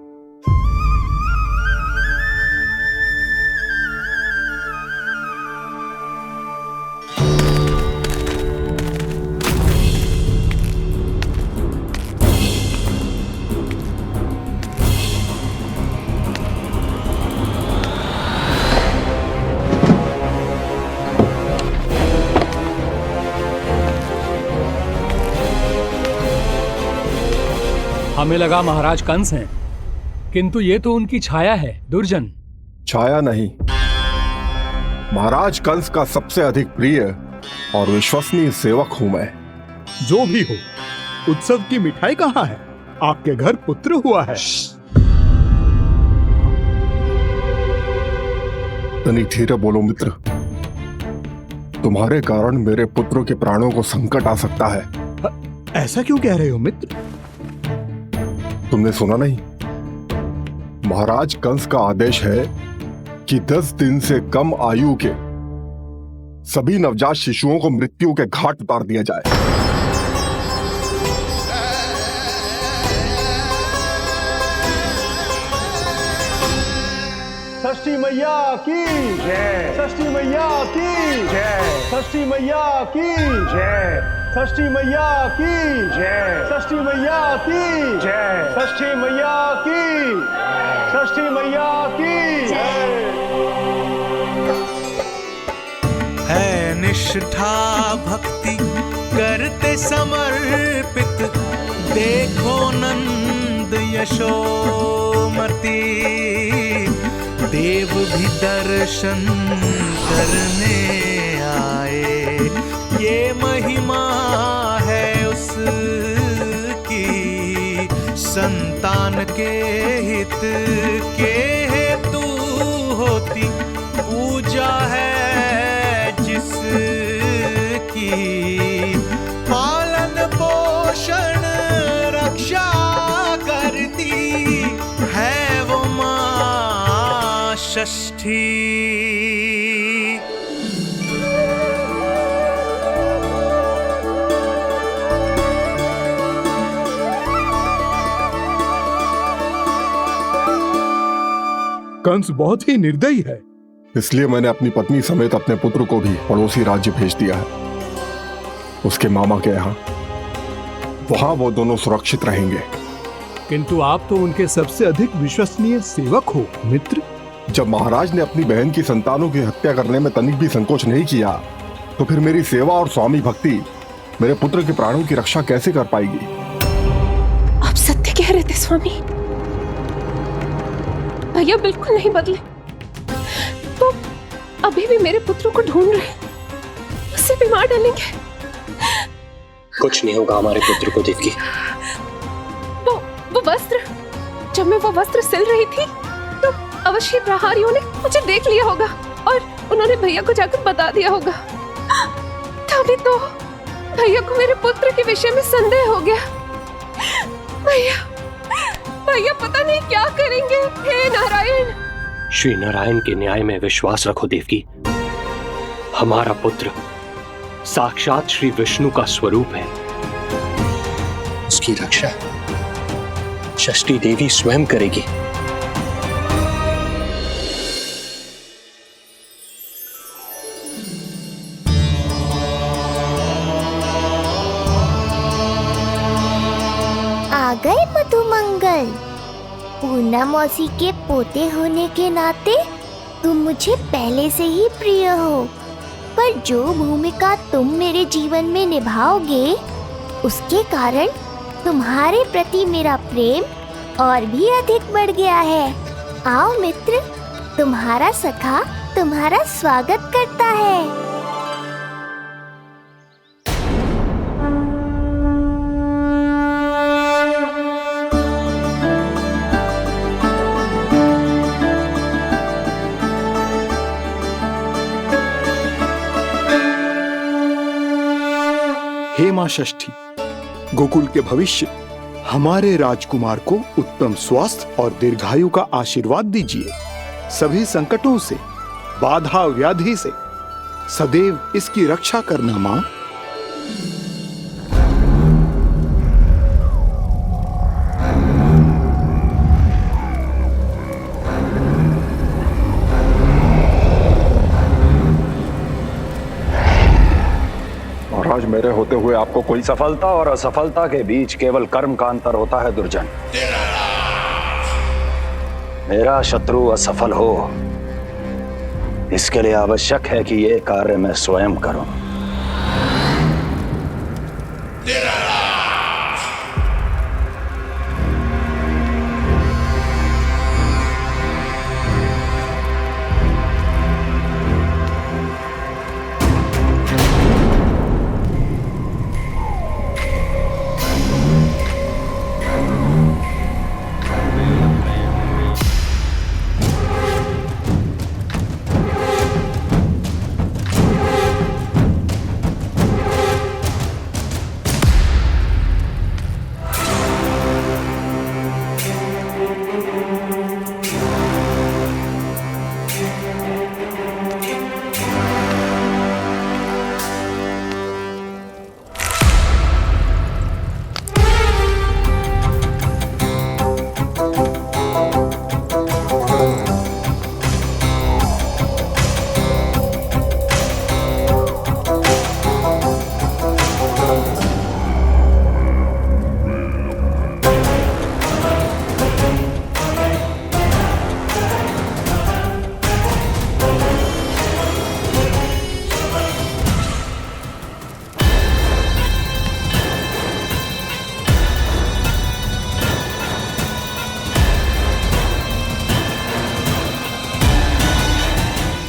हमें लगा महाराज कंस हैं, किंतु ये तो उनकी छाया है दुर्जन। छाया नहीं, महाराज कंस का सबसे अधिक प्रिय और विश्वसनीय सेवक हूं मैं। जो भी हो, उत्सव की मिठाई कहाँ है? आपके घर पुत्र हुआ है। तनिक धीरे बोलो मित्र, तुम्हारे कारण मेरे पुत्रों के प्राणों को संकट आ सकता है। ऐसा क्यों कह रहे हो मित्र? तुमने सुना नहीं? महाराज कंस का आदेश है कि 10 दिन से कम आयु के सभी नवजात शिशुओं को मृत्यु के घाट उतार दिया जाए। षष्ठी मैया की जय, षष्ठी मैया की जय, षष्ठी मैया की जय, षष्ठी मैया की जय, षष्ठी मैया की जय, षष्ठी मैया की, षष्ठी मैया की जय। है निष्ठा भक्ति करते समर्पित, देखो नंद यशोमती, देव भी दर्शन करने आए, ये महिमा है उसकी, संतान के हित के हेतु होती पूजा है जिसकी, पालन पोषण रक्षा करती है वो मां षष्ठी। कंस बहुत ही निर्दयी है, इसलिए मैंने अपनी पत्नी समेत अपने पुत्र को भी पड़ोसी राज्य भेज दिया है, उसके मामा के यहाँ। वहां वो दोनों सुरक्षित रहेंगे। किंतु आप तो उनके सबसे अधिक विश्वसनीय सेवक हो मित्र। जब महाराज ने अपनी बहन की संतानों की हत्या करने में तनिक भी संकोच नहीं किया, तो फिर मेरी सेवा और स्वामी भक्ति मेरे पुत्र के प्राणों की रक्षा कैसे कर पाएगी? आप सत्य कह रहे थे स्वामी, भैया बिल्कुल नहीं बदले, वो अभी भी मेरे पुत्र को ढूंढ रहे हैं, उसे भी मार डालेंगे। कुछ नहीं होगा हमारे पुत्र को देवकी। वो वस्त्र, जब मैं वो वस्त्र सिल रही थी तो अवश्य प्रहारियों ने मुझे देख लिया होगा और उन्होंने भैया को जाकर बता दिया होगा, तभी तो भैया को मेरे पुत्र के विषय में संदेह हो गया। भैया पता नहीं क्या करेंगे। हे नारायण। श्री नारायण के न्याय में विश्वास रखो देवकी। हमारा पुत्र साक्षात श्री विष्णु का स्वरूप है, उसकी रक्षा षष्ठी देवी स्वयं करेगी। आ गए मधुमंगल। पूर्णा मौसी के पोते होने के नाते तुम मुझे पहले से ही प्रिय हो, पर जो भूमिका तुम मेरे जीवन में निभाओगे उसके कारण तुम्हारे प्रति मेरा प्रेम और भी अधिक बढ़ गया है। आओ मित्र, तुम्हारा सखा तुम्हारा स्वागत करता है। हे मां षष्ठी, गोकुल के भविष्य हमारे राजकुमार को उत्तम स्वास्थ्य और दीर्घायु का आशीर्वाद दीजिए। सभी संकटों से, बाधा व्याधि से सदैव इसकी रक्षा करना मां। महाराज, मेरे होते हुए आपको कोई सफलता और असफलता के बीच केवल कर्म का अंतर होता है दुर्जन। मेरा शत्रु असफल हो, इसके लिए आवश्यक है कि ये कार्य मैं स्वयं करूं।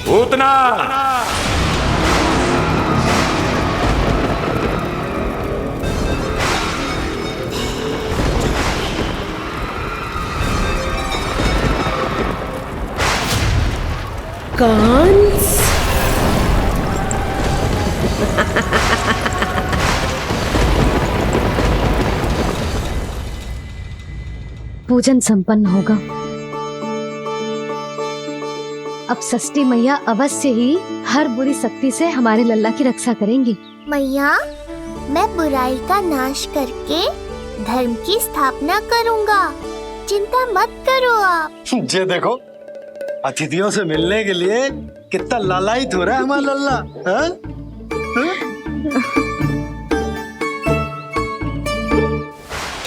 पूतना, कंस। पूजन संपन्न होगा। अब षष्ठी मैया अवश्य ही हर बुरी शक्ति से हमारे लल्ला की रक्षा करेंगी। मैया, मैं बुराई का नाश करके धर्म की स्थापना करूंगा, चिंता मत करो आप। ये देखो, अतिथियों से मिलने के लिए कितना लालायित हो रहा है हमारा लल्ला। हाँ?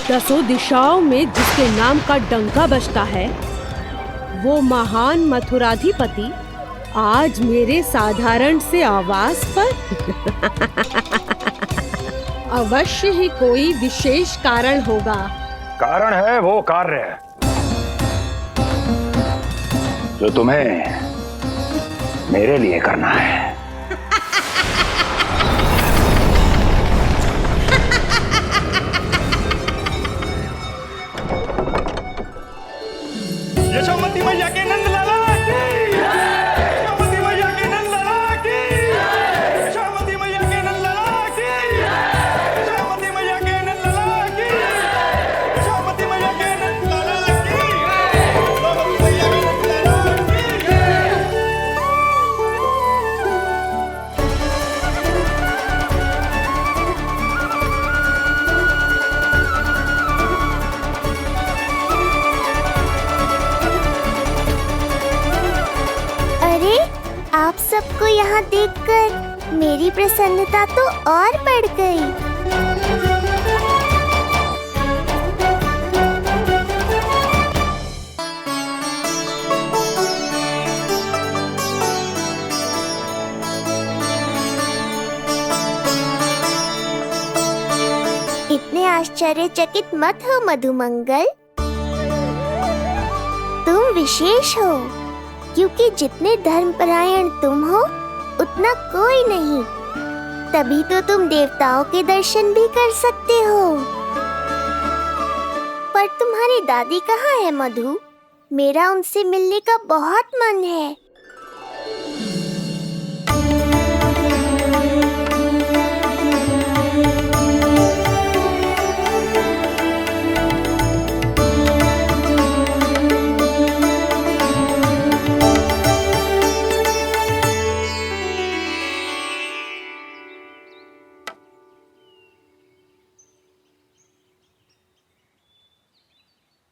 दसों दिशाओं में जिसके नाम का डंका बजता है, वो महान मथुराधिपति आज मेरे साधारण से आवास पर। अवश्य ही कोई विशेष कारण होगा। कारण है वो कार्य जो तुम्हें मेरे लिए करना है। यशोमती मैया के नंद लाला की, यशोमती मैया के नंद लाला की, यशोमती मैया के नंद लाला की, यशोमती मैया के नंद लाला की, यशोमती मैया के नंद लाला की, यशोमती मैया के नंद लाला की। अरे, आप सबको यहाँ देखकर मेरी प्रसन्नता तो और बढ़ गई। इतने आश्चर्यचकित मत हो मधुमंगल, तुम विशेष हो, क्योंकि जितने धर्मपरायण तुम हो उतना कोई नहीं। तभी तो तुम देवताओं के दर्शन भी कर सकते हो। पर तुम्हारी दादी कहाँ है मधु? मेरा उनसे मिलने का बहुत मन है।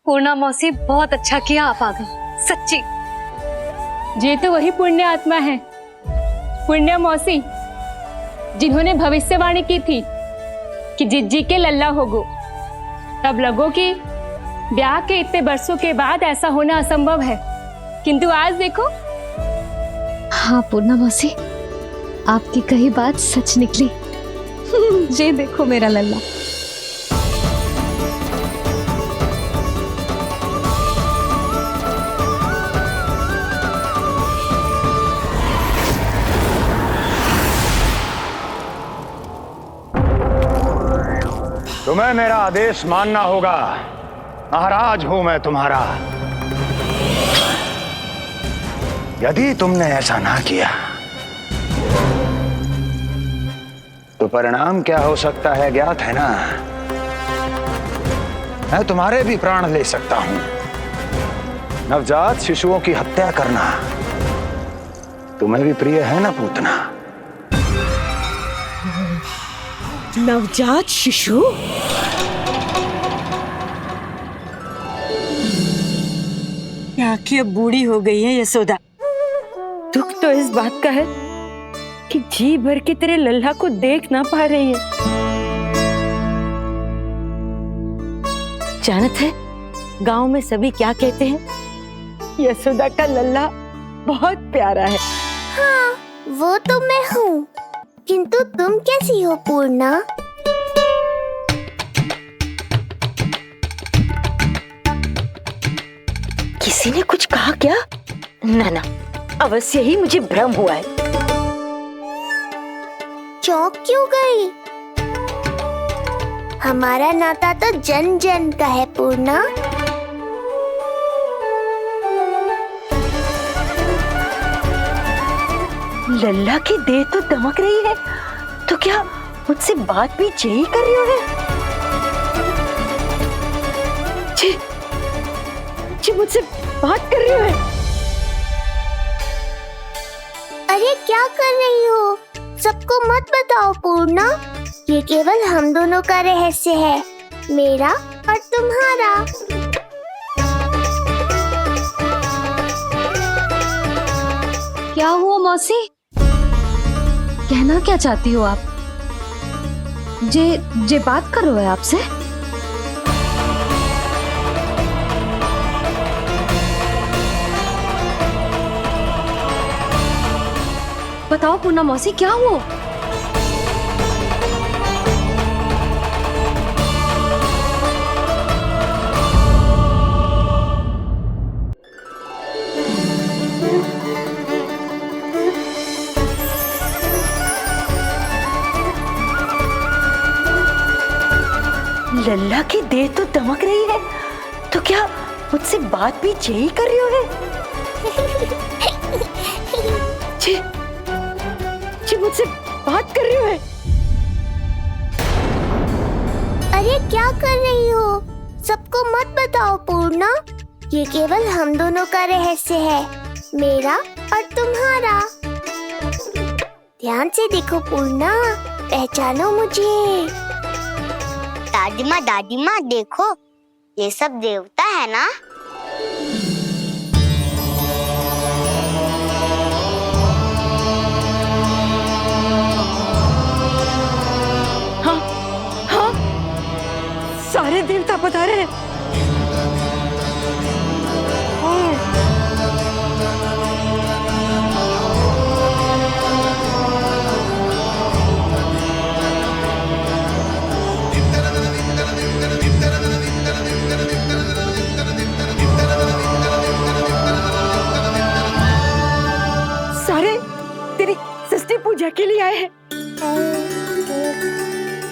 पूर्णा मौसी, बहुत अच्छा किया आप आ गई, सच्ची। ये तो वही पुण्य आत्मा है, पुण्य मौसी, जिन्होंने भविष्यवाणी की थी कि जिज्जी के लल्ला होगो। तब लगो कि ब्याह के इतने बरसों के बाद ऐसा होना असंभव है, किंतु आज देखो। हाँ पूर्णा मौसी, आपकी कही बात सच निकली। ये देखो मेरा लल्ला। तुम्हें मेरा आदेश मानना होगा। महाराज हूं मैं तुम्हारा। यदि तुमने ऐसा ना किया तो परिणाम क्या हो सकता है ज्ञात है ना? मैं तुम्हारे भी प्राण ले सकता हूं। नवजात शिशुओं की हत्या करना तुम्हें भी प्रिय है ना पूतना? नवजात शिशु? आखिर अब बूढ़ी हो गई है यशोदा। दुख तो इस बात का है कि जी भर के तेरे लल्ला को देख ना पा रही है। जानत है गांव में सभी क्या कहते हैं? यशोदा का लल्ला बहुत प्यारा है। हाँ, वो तो मैं हूँ, किंतु तुम कैसी हो पूर्णा? किसी ने कुछ कहा क्या? ना ना, अवश्य ही मुझे भ्रम हुआ है। चौंक क्यों गई? हमारा नाता तो जन जन का है पूर्णा। लल्ला की देह तो दमक रही है, तो क्या मुझसे बात भी यही कर रही हो? जी मुझसे बात कर रही हो? अरे क्या कर रही हो? सबको मत बताओ पूर्णा, ये केवल हम दोनों का रहस्य है, मेरा और तुम्हारा। क्या हुआ मौसी? कहना क्या चाहती हो आप? जे बात कर रहे हो आपसे? बताओ पूर्णा मौसी, क्या हुआ? लल्ला की देह तो दमक रही है, तो क्या मुझसे बात भी यही कर रही हो? जी मुझसे बात कर रही हो? अरे क्या कर रही हो? सबको मत बताओ पूर्णा, ये केवल हम दोनों का रहस्य है, मेरा और तुम्हारा। ध्यान से देखो पूर्णा, पहचानो मुझे। दादी माँ देखो, ये सब देवता है ना? हाँ हाँ, सारे देवता पधारे हैं। सारे तेरी षष्ठी पूजा के लिए आए हैं।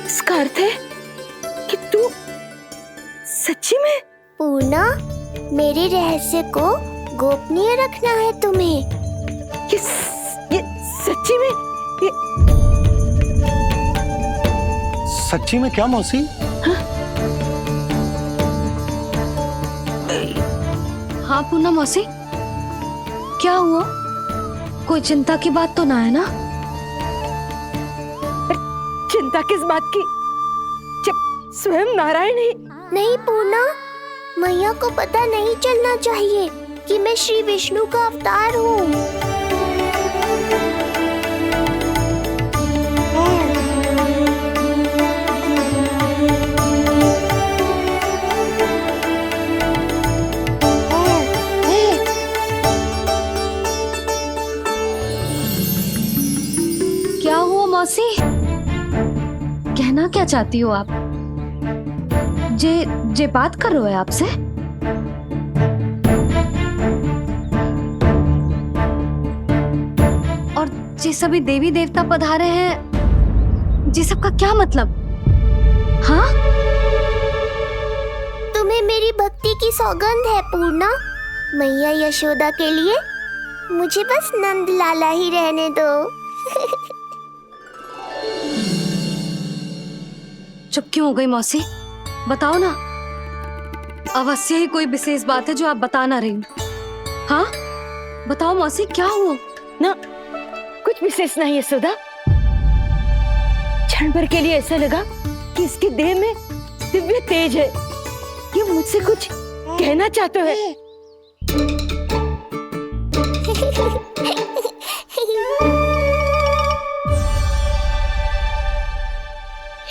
इसका अर्थ है कि तू सच्ची में? पूर्णा, मेरे रहस्य को गोपनीय रखना है तुम्हें। ये सच्ची में? सच्ची में क्या मौसी? हाँ पूर्णा मौसी, क्या हुआ? कोई चिंता की बात तो ना है ना? चिंता किस बात की, जब स्वयं नारायण ही। नहीं पूर्णा, मैया को पता नहीं चलना चाहिए कि मैं श्री विष्णु का अवतार हूँ। क्या हुआ मौसी? कहना क्या चाहती हो आप? जे बात कर रहे हो आपसे? और जे सभी देवी देवता पधारे हैं, जी सबका क्या मतलब? हाँ? तुम्हें मेरी भक्ति की सौगंध है पूर्णा। मैया यशोदा के लिए मुझे बस नंद लाला ही रहने दो। चुप क्यों हो गई मौसी? बताओ ना, अवश्य ही कोई विशेष बात है जो आप बता ना रही। हाँ बताओ मौसी, क्या हुआ? ना कुछ विशेष नहीं है यशोदा। क्षण भर के लिए ऐसा लगा कि इसके देह में दिव्य तेज है, ये मुझसे कुछ कहना चाहते हैं।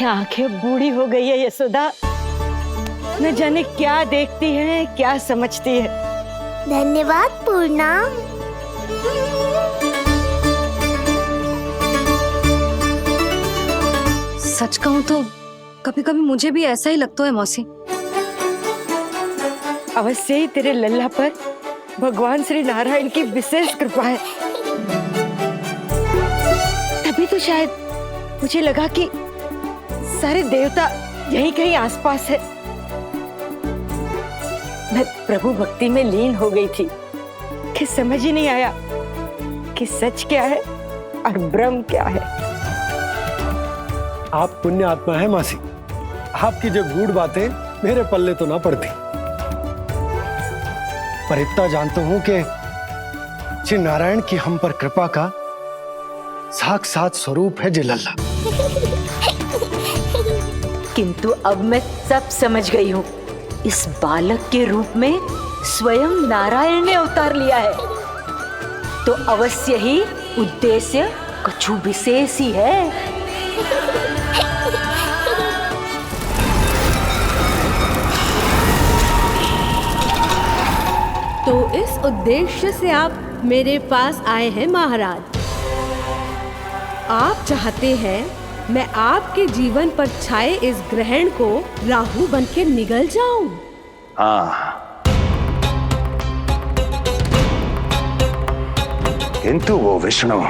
आंखें बूढ़ी हो गई है यशोदा, न जाने क्या देखती है, क्या समझती है। धन्यवाद पूर्णा। सच कहूं तो कभी कभी मुझे भी ऐसा ही लगता है मौसी। अवश्य ही तेरे लल्ला पर भगवान श्री नारायण की विशेष कृपा है। तभी तो शायद मुझे लगा कि सारे देवता यहीं कहीं आसपास है। मैं प्रभु भक्ति में लीन हो गई थी कि समझ ही नहीं आया कि सच क्या है और भ्रम क्या है। आप पुण्य आत्मा है मासी, आपकी जो गूढ़ बातें मेरे पल्ले तो ना पड़ती, पर इतना जानता हूं कि श्री नारायण की हम पर कृपा का साक्षात स्वरूप है जी लल्ला। किंतु अब मैं सब समझ गई हूँ। इस बालक के रूप में स्वयं नारायण ने अवतार लिया है, तो अवश्य ही उद्देश्य कुछ विशेष ही है। तो इस उद्देश्य से आप मेरे पास आए हैं महाराज। आप चाहते हैं मैं आपके जीवन पर छाए इस ग्रहण को राहु बनके निगल जाऊं? हाँ, किंतु वो विष्णु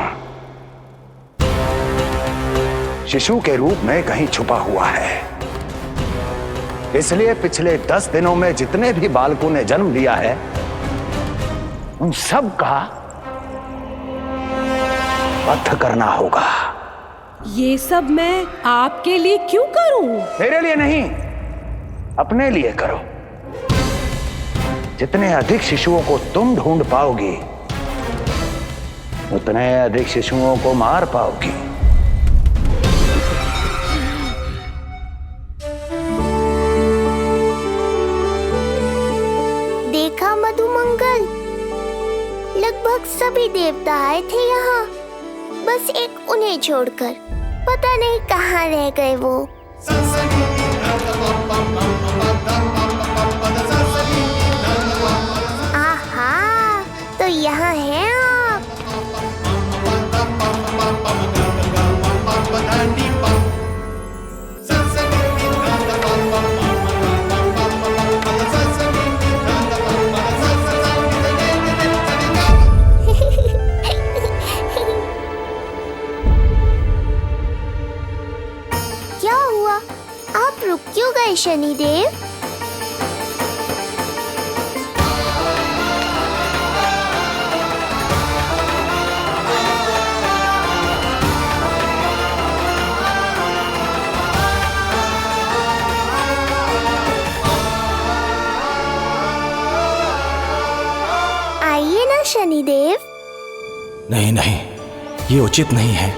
शिशु के रूप में कहीं छुपा हुआ है। इसलिए पिछले 10 दिनों में जितने भी बालकों ने जन्म लिया है उन सब का वध करना होगा। ये सब मैं आपके लिए क्यों करूं? तेरे लिए नहीं, अपने लिए करो। जितने अधिक शिशुओं को तुम ढूंढ पाओगी उतने अधिक शिशुओं को मार पाओगी। देखा मधुमंगल, लगभग सभी देवता आए थे यहाँ, बस एक उन्हें छोड़कर। पता नहीं कहाँ रह गए वो। आहा, तो यहाँ हैं आप। क्या हुआ? आप रुक क्यों गए शनिदेव? आइए ना शनिदेव। नहीं नहीं, ये उचित नहीं है।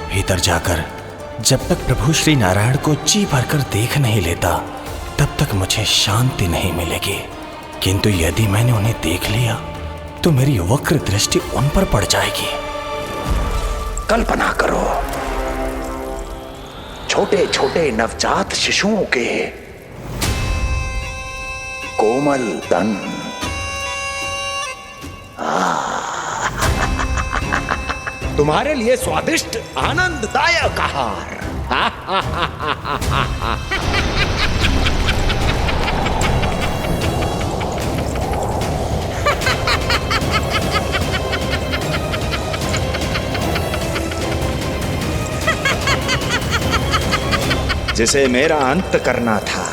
भीतर जाकर जब तक प्रभु श्री नारायण को जी भरकर देख नहीं लेता तब तक मुझे शांति नहीं मिलेगी। किंतु यदि मैंने उन्हें देख लिया तो मेरी वक्र दृष्टि उन पर पड़ जाएगी। कल्पना करो, छोटे छोटे नवजात शिशुओं के कोमल तन, तुम्हारे लिए स्वादिष्ट आनंददायक आहार। जिसे मेरा अंत करना था,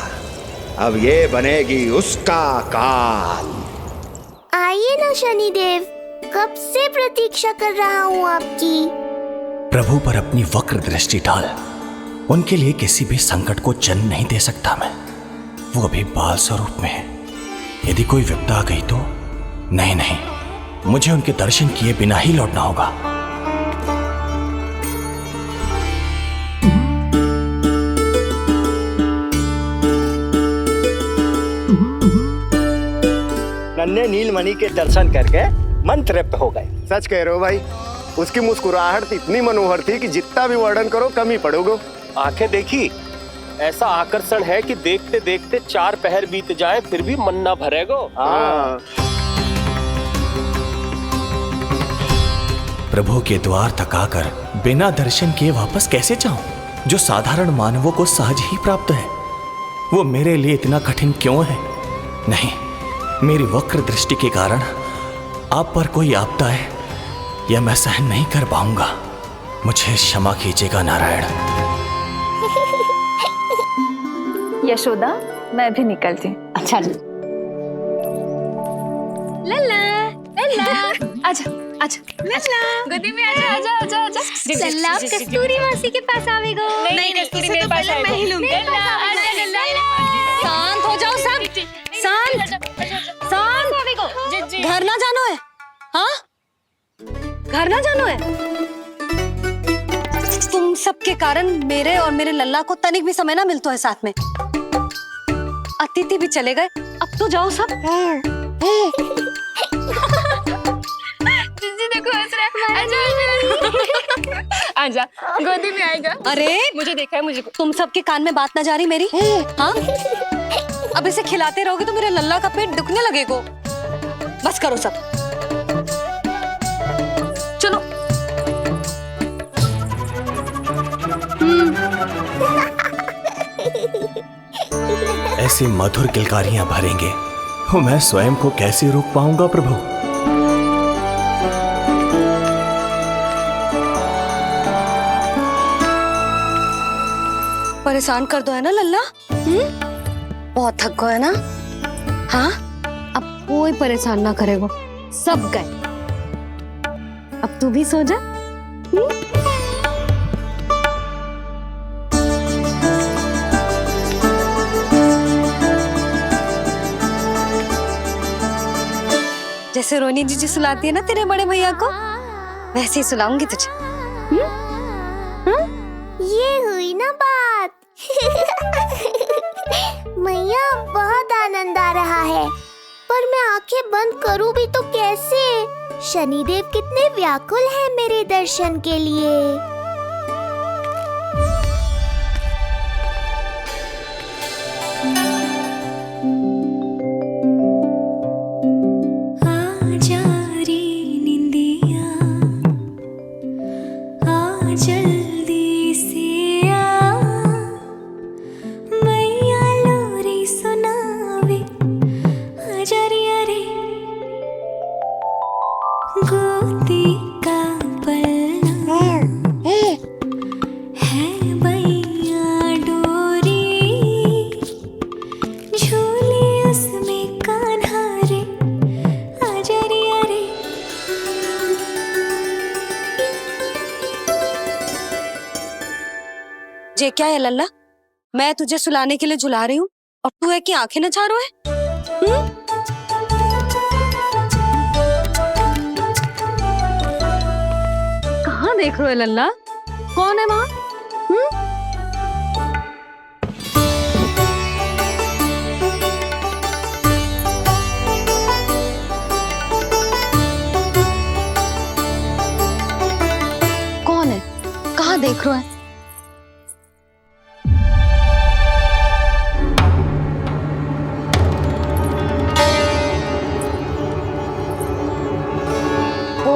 अब ये बनेगी उसका काल। आइए ना शनिदेव, कब से प्रतीक्षा कर रहा हूँ आपकी। प्रभु पर अपनी वक्र दृष्टि डाल। उनके लिए किसी भी संकट को जन्म नहीं दे सकता मैं। वो अभी बाल स्वरूप में है। यदि कोई विपदा आ गई तो नहीं नहीं, मुझे उनके दर्शन किए बिना ही लौटना होगा। नन्हे नीलमणि के दर्शन करके मन तृप्त हो गए। सच कह रहे हो भाई, उसकी मुस्कुराहट इतनी मनोहर थी कि जितना भी वर्णन करो कम ही पड़ोगे। आंखें देखी, ऐसा आकर्षण है कि देखते देखते 4 पहर बीत जाए फिर भी मन ना भरेगो। हाँ। प्रभु के द्वार तक आकर बिना दर्शन किए वापस कैसे जाऊं, जो साधारण मानवों को सहज ही प्राप्त है। वो मेरे लिए इतना कठिन क्यों है? नहीं, मेरी वक्र दृष्टि के कारण आप पर कोई आपदा है या मैं सहन नहीं कर पाऊंगा। मुझे क्षमा कीजिएगा नारायण। यशोदा, मैं भी निकलती हूँ। अच्छा लल्ला लल्ला आजा आजा लल्ला गोदी में आजा आजा आजा आजा। लल्ला कस्तूरी मासी के पास आवेगा। नहीं कस्तूरी मेरे पास आएगा। मैं ही लूंगी। लल्ला आजा लल्ला। शांत हो जाओ सब, शांत शांत। घर ना जानो है? हाँ, घर ना जानो है? तुम सबके कारण मेरे और मेरे लल्ला को तनिक भी समय ना मिलता है साथ में। अतिथि भी चले गए, अब तो जाओ सब। जीजी देखो हंस रहा है। आजा आजा गोदी में आएगा। अरे मुझे देखा है मुझे। तुम सबके कान में बात ना जा रही मेरी? हाँ, अब इसे खिलाते रहोगे तो मेरे लल्ला का पेट दुखने लगेगा। बस करो सब, चलो। ऐसी मधुर किलकारियां भरेंगे तो मैं स्वयं को कैसे रोक पाऊंगा प्रभु। परेशान कर दो है ना लल्ला? बहुत थक गए है ना? हाँ, अब कोई परेशान ना करेगा, सब गए। अब तू भी सो जा। जैसे रोनी जीजी सुलाती है ना तेरे बड़े भैया को, वैसे ही सुलाऊंगी तुझे। ये हुई ना बात। मैया, बहुत आनंद आ रहा है, पर मैं आंखें बंद करूं भी तो कैसे? शनिदेव कितने व्याकुल हैं मेरे दर्शन के लिए। ये क्या है लल्ला? मैं तुझे सुलाने के लिए झुला रही हूँ और तू है कि आंखें नचा रहा है? कहाँ देख रहे हो लल्ला? कौन है वहाँ? कौन है? कहाँ देख रहे हो?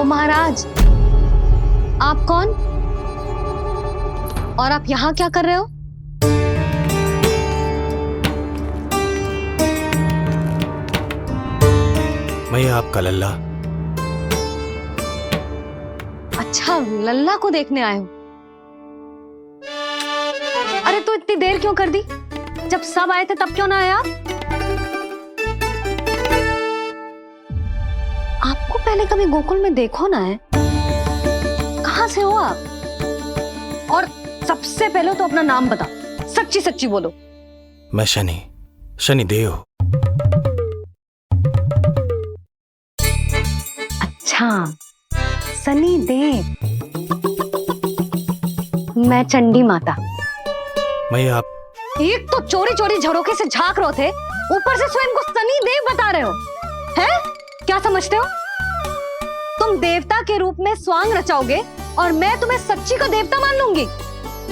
महाराज, आप कौन और आप यहाँ क्या कर रहे हो? मैं आपका लल्ला। अच्छा, लल्ला को देखने आए हो? अरे तो इतनी देर क्यों कर दी? जब सब आए थे तब क्यों ना आए आप? आपको पहले कभी गोकुल में देखो ना है? कहाँ से हो आप? और सबसे पहले तो अपना नाम बता, सच्ची सच्ची बोलो। मैं शनिदेव। अच्छा, शनिदेव। मैं चंडी माता। मैं आप एक तो चोरी चोरी झरोखे से झांक रहे थे, ऊपर से स्वयं को शनिदेव बता रहे हो, हैं? क्या समझते हो? तुम देवता के रूप में स्वांग रचाओगे और मैं तुम्हें सच्ची का देवता मान लूंगी?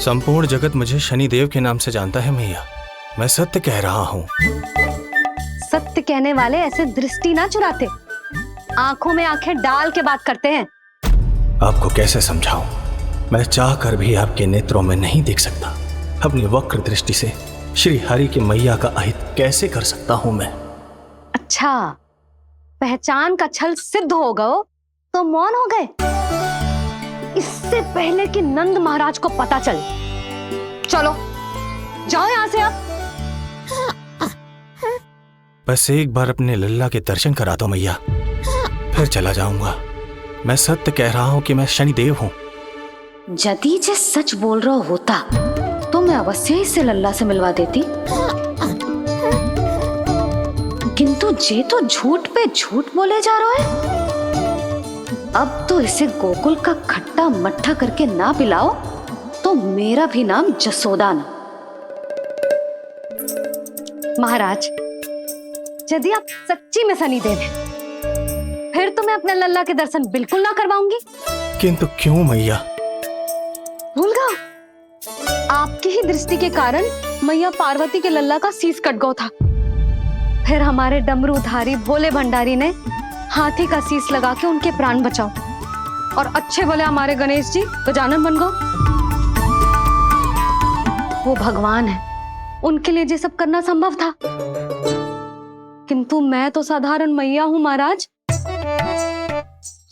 संपूर्ण जगत मुझे शनिदेव के नाम से जानता है मैया। मैं सत्य कह रहा हूँ। सत्य कहने वाले ऐसे दृष्टि ना चुराते, आंखों में आंखें डाल के बात करते हैं। आपको कैसे समझाऊं? मैं चाह कर भी आपके नेत्रों में नहीं देख सकता। अपनी वक्र दृष्टि से श्री हरि की मैया का अहित कैसे कर सकता हूं मैं? अच्छा, पहचान का छल सिद्ध हो गया तो मौन हो गए? इससे पहले कि नंद महाराज को पता चले, चलो जाओ यहां से अब। बस एक बार अपने लल्ला के दर्शन करा दो मैया, फिर चला जाऊंगा। मैं सत्य कह रहा हूं कि मैं शनिदेव हूं। यदि जे सच बोल रहा होता तो मैं अवश्य ही इसे लल्ला से मिलवा देती, किंतु जे तो झूठ पे झूठ बोले जा रहा है। अब तो इसे गोकुल का खट्टा मट्ठा करके ना पिलाओ तो मेरा भी नाम जसोदा ना। महाराज, यदि आप सच्ची में शनिदेव हैं, फिर तो मैं अपने लल्ला के दर्शन बिल्कुल ना करवाऊंगी। किंतु क्यों मैया? भूल गया, आपकी ही दृष्टि के कारण मैया पार्वती के लल्ला का शीश कट गया था। फिर हमारे डमरूधारी भोले भंडारी ने हाथी का शीश लगा के उनके प्राण बचाओ, और अच्छे भले हमारे गणेश जी गजानन बन गए। वो भगवान है, उनके लिए ये सब करना संभव था, किंतु मैं तो साधारण मैया हूं महाराज।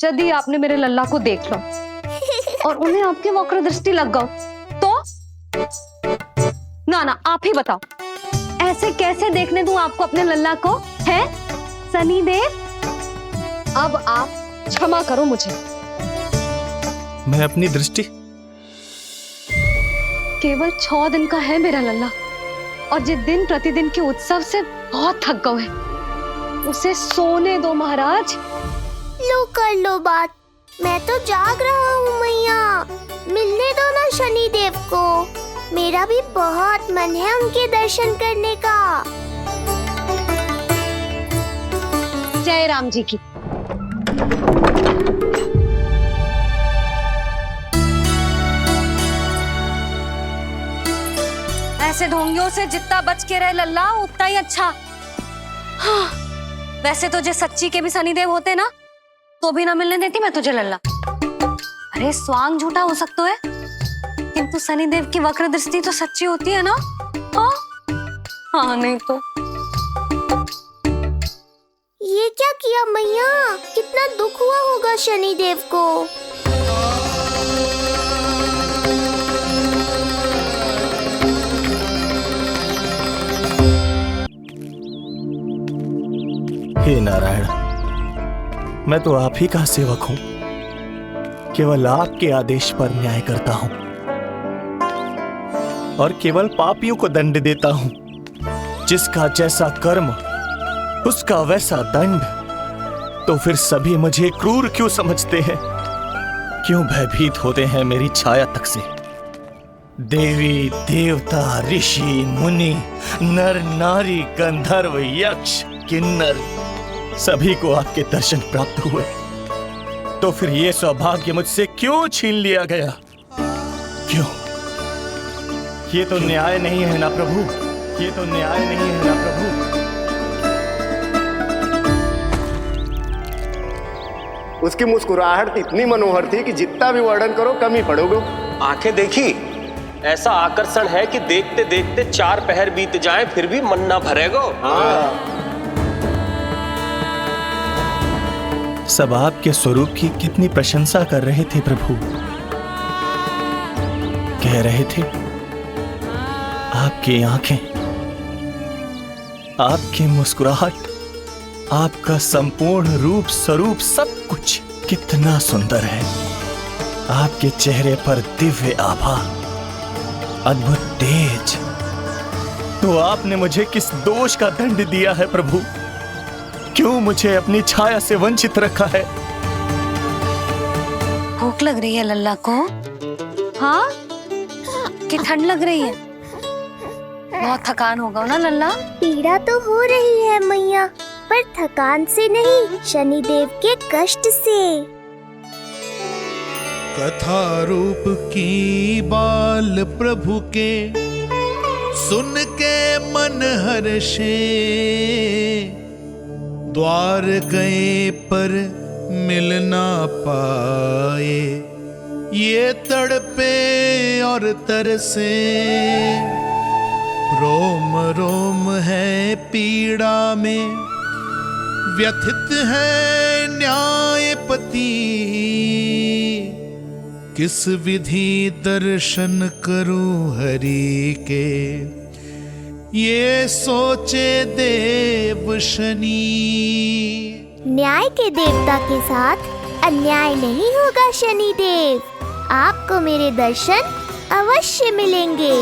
यदि आपने मेरे लल्ला को देख लो और उन्हें आपकी वक्र दृष्टि लग गई तो ना आप ही बताओ, ऐसे कैसे देखने दूं आपको अपने लल्ला को? है शनिदेव, अब आप क्षमा करो मुझे। मैं अपनी दृष्टि? केवल 6 दिन का है मेरा लल्ला, और जिस दिन प्रतिदिन के उत्सव से बहुत थक गए हैं, उसे सोने दो महाराज। लो कर लो बात, मैं तो जाग रहा हूँ मैया, मिलने दो ना शनिदेव को। मेरा भी बहुत मन है उनके दर्शन करने का। जय राम जी की। ऐसे ढोंगियों से जितना बच के रहे लल्ला उतना ही अच्छा। हाँ, वैसे तो जे सच्ची के भी शनिदेव होते ना तो भी ना मिलने देती मैं तुझे लल्ला। अरे स्वांग झूठा हो सकता है, किंतु शनिदेव की वक्र दृष्टि तो सच्ची होती है ना। हाँ नहीं तो। ये क्या किया मैया, कितना दुख हुआ होगा शनिदेव को। हे नारायण, मैं तो आप ही का सेवक हूं, केवल आपके आदेश पर न्याय करता हूं और केवल पापियों को दंड देता हूं। जिसका जैसा कर्म उसका वैसा दंड। तो फिर सभी मुझे क्रूर क्यों समझते हैं? क्यों भयभीत होते हैं मेरी छाया तक से? देवी देवता ऋषि मुनि नर नारी गंधर्व यक्ष किन्नर सभी को आपके दर्शन प्राप्त हुए, तो फिर ये सौभाग्य मुझसे क्यों छीन लिया गया? क्यों? ये तो न्याय नहीं है ना प्रभु, ये तो न्याय नहीं है ना प्रभु। उसकी मुस्कुराहट इतनी मनोहर थी कि जितना भी वर्णन करो कम ही पड़ोगे। आंखें देखी, ऐसा आकर्षण है कि देखते देखते 4 पहर बीत जाए फिर भी मन ना भरेगा। सब आपके स्वरूप की कितनी प्रशंसा कर रहे थे प्रभु। कह रहे थे आपकी आंखें, आपकी मुस्कुराहट, आपका संपूर्ण रूप स्वरूप सब कुछ कितना सुंदर है। आपके चेहरे पर दिव्य आभा, अद्भुत तेज। तो आपने मुझे किस दोष का दंड दिया है प्रभु? क्यों मुझे अपनी छाया से वंचित रखा है? भूख लग रही है लल्ला को? हाँ, कि ठंड लग रही है? बहुत थकान होगा ना लल्ला? पीड़ा तो हो रही है मैया, पर थकान से नहीं, शनिदेव के कष्ट से। कथा रूप की बाल प्रभु के सुन के मन हर्षे, द्वार गए पर मिल ना पाए, ये तड़पे और तरसे, रोम रोम है पीड़ा में, व्यथित है न्यायपति, किस विधि दर्शन करूं हरि के, ये सोचे देव शनि। न्याय के देवता के साथ अन्याय नहीं होगा शनि देव, आपको मेरे दर्शन अवश्य मिलेंगे।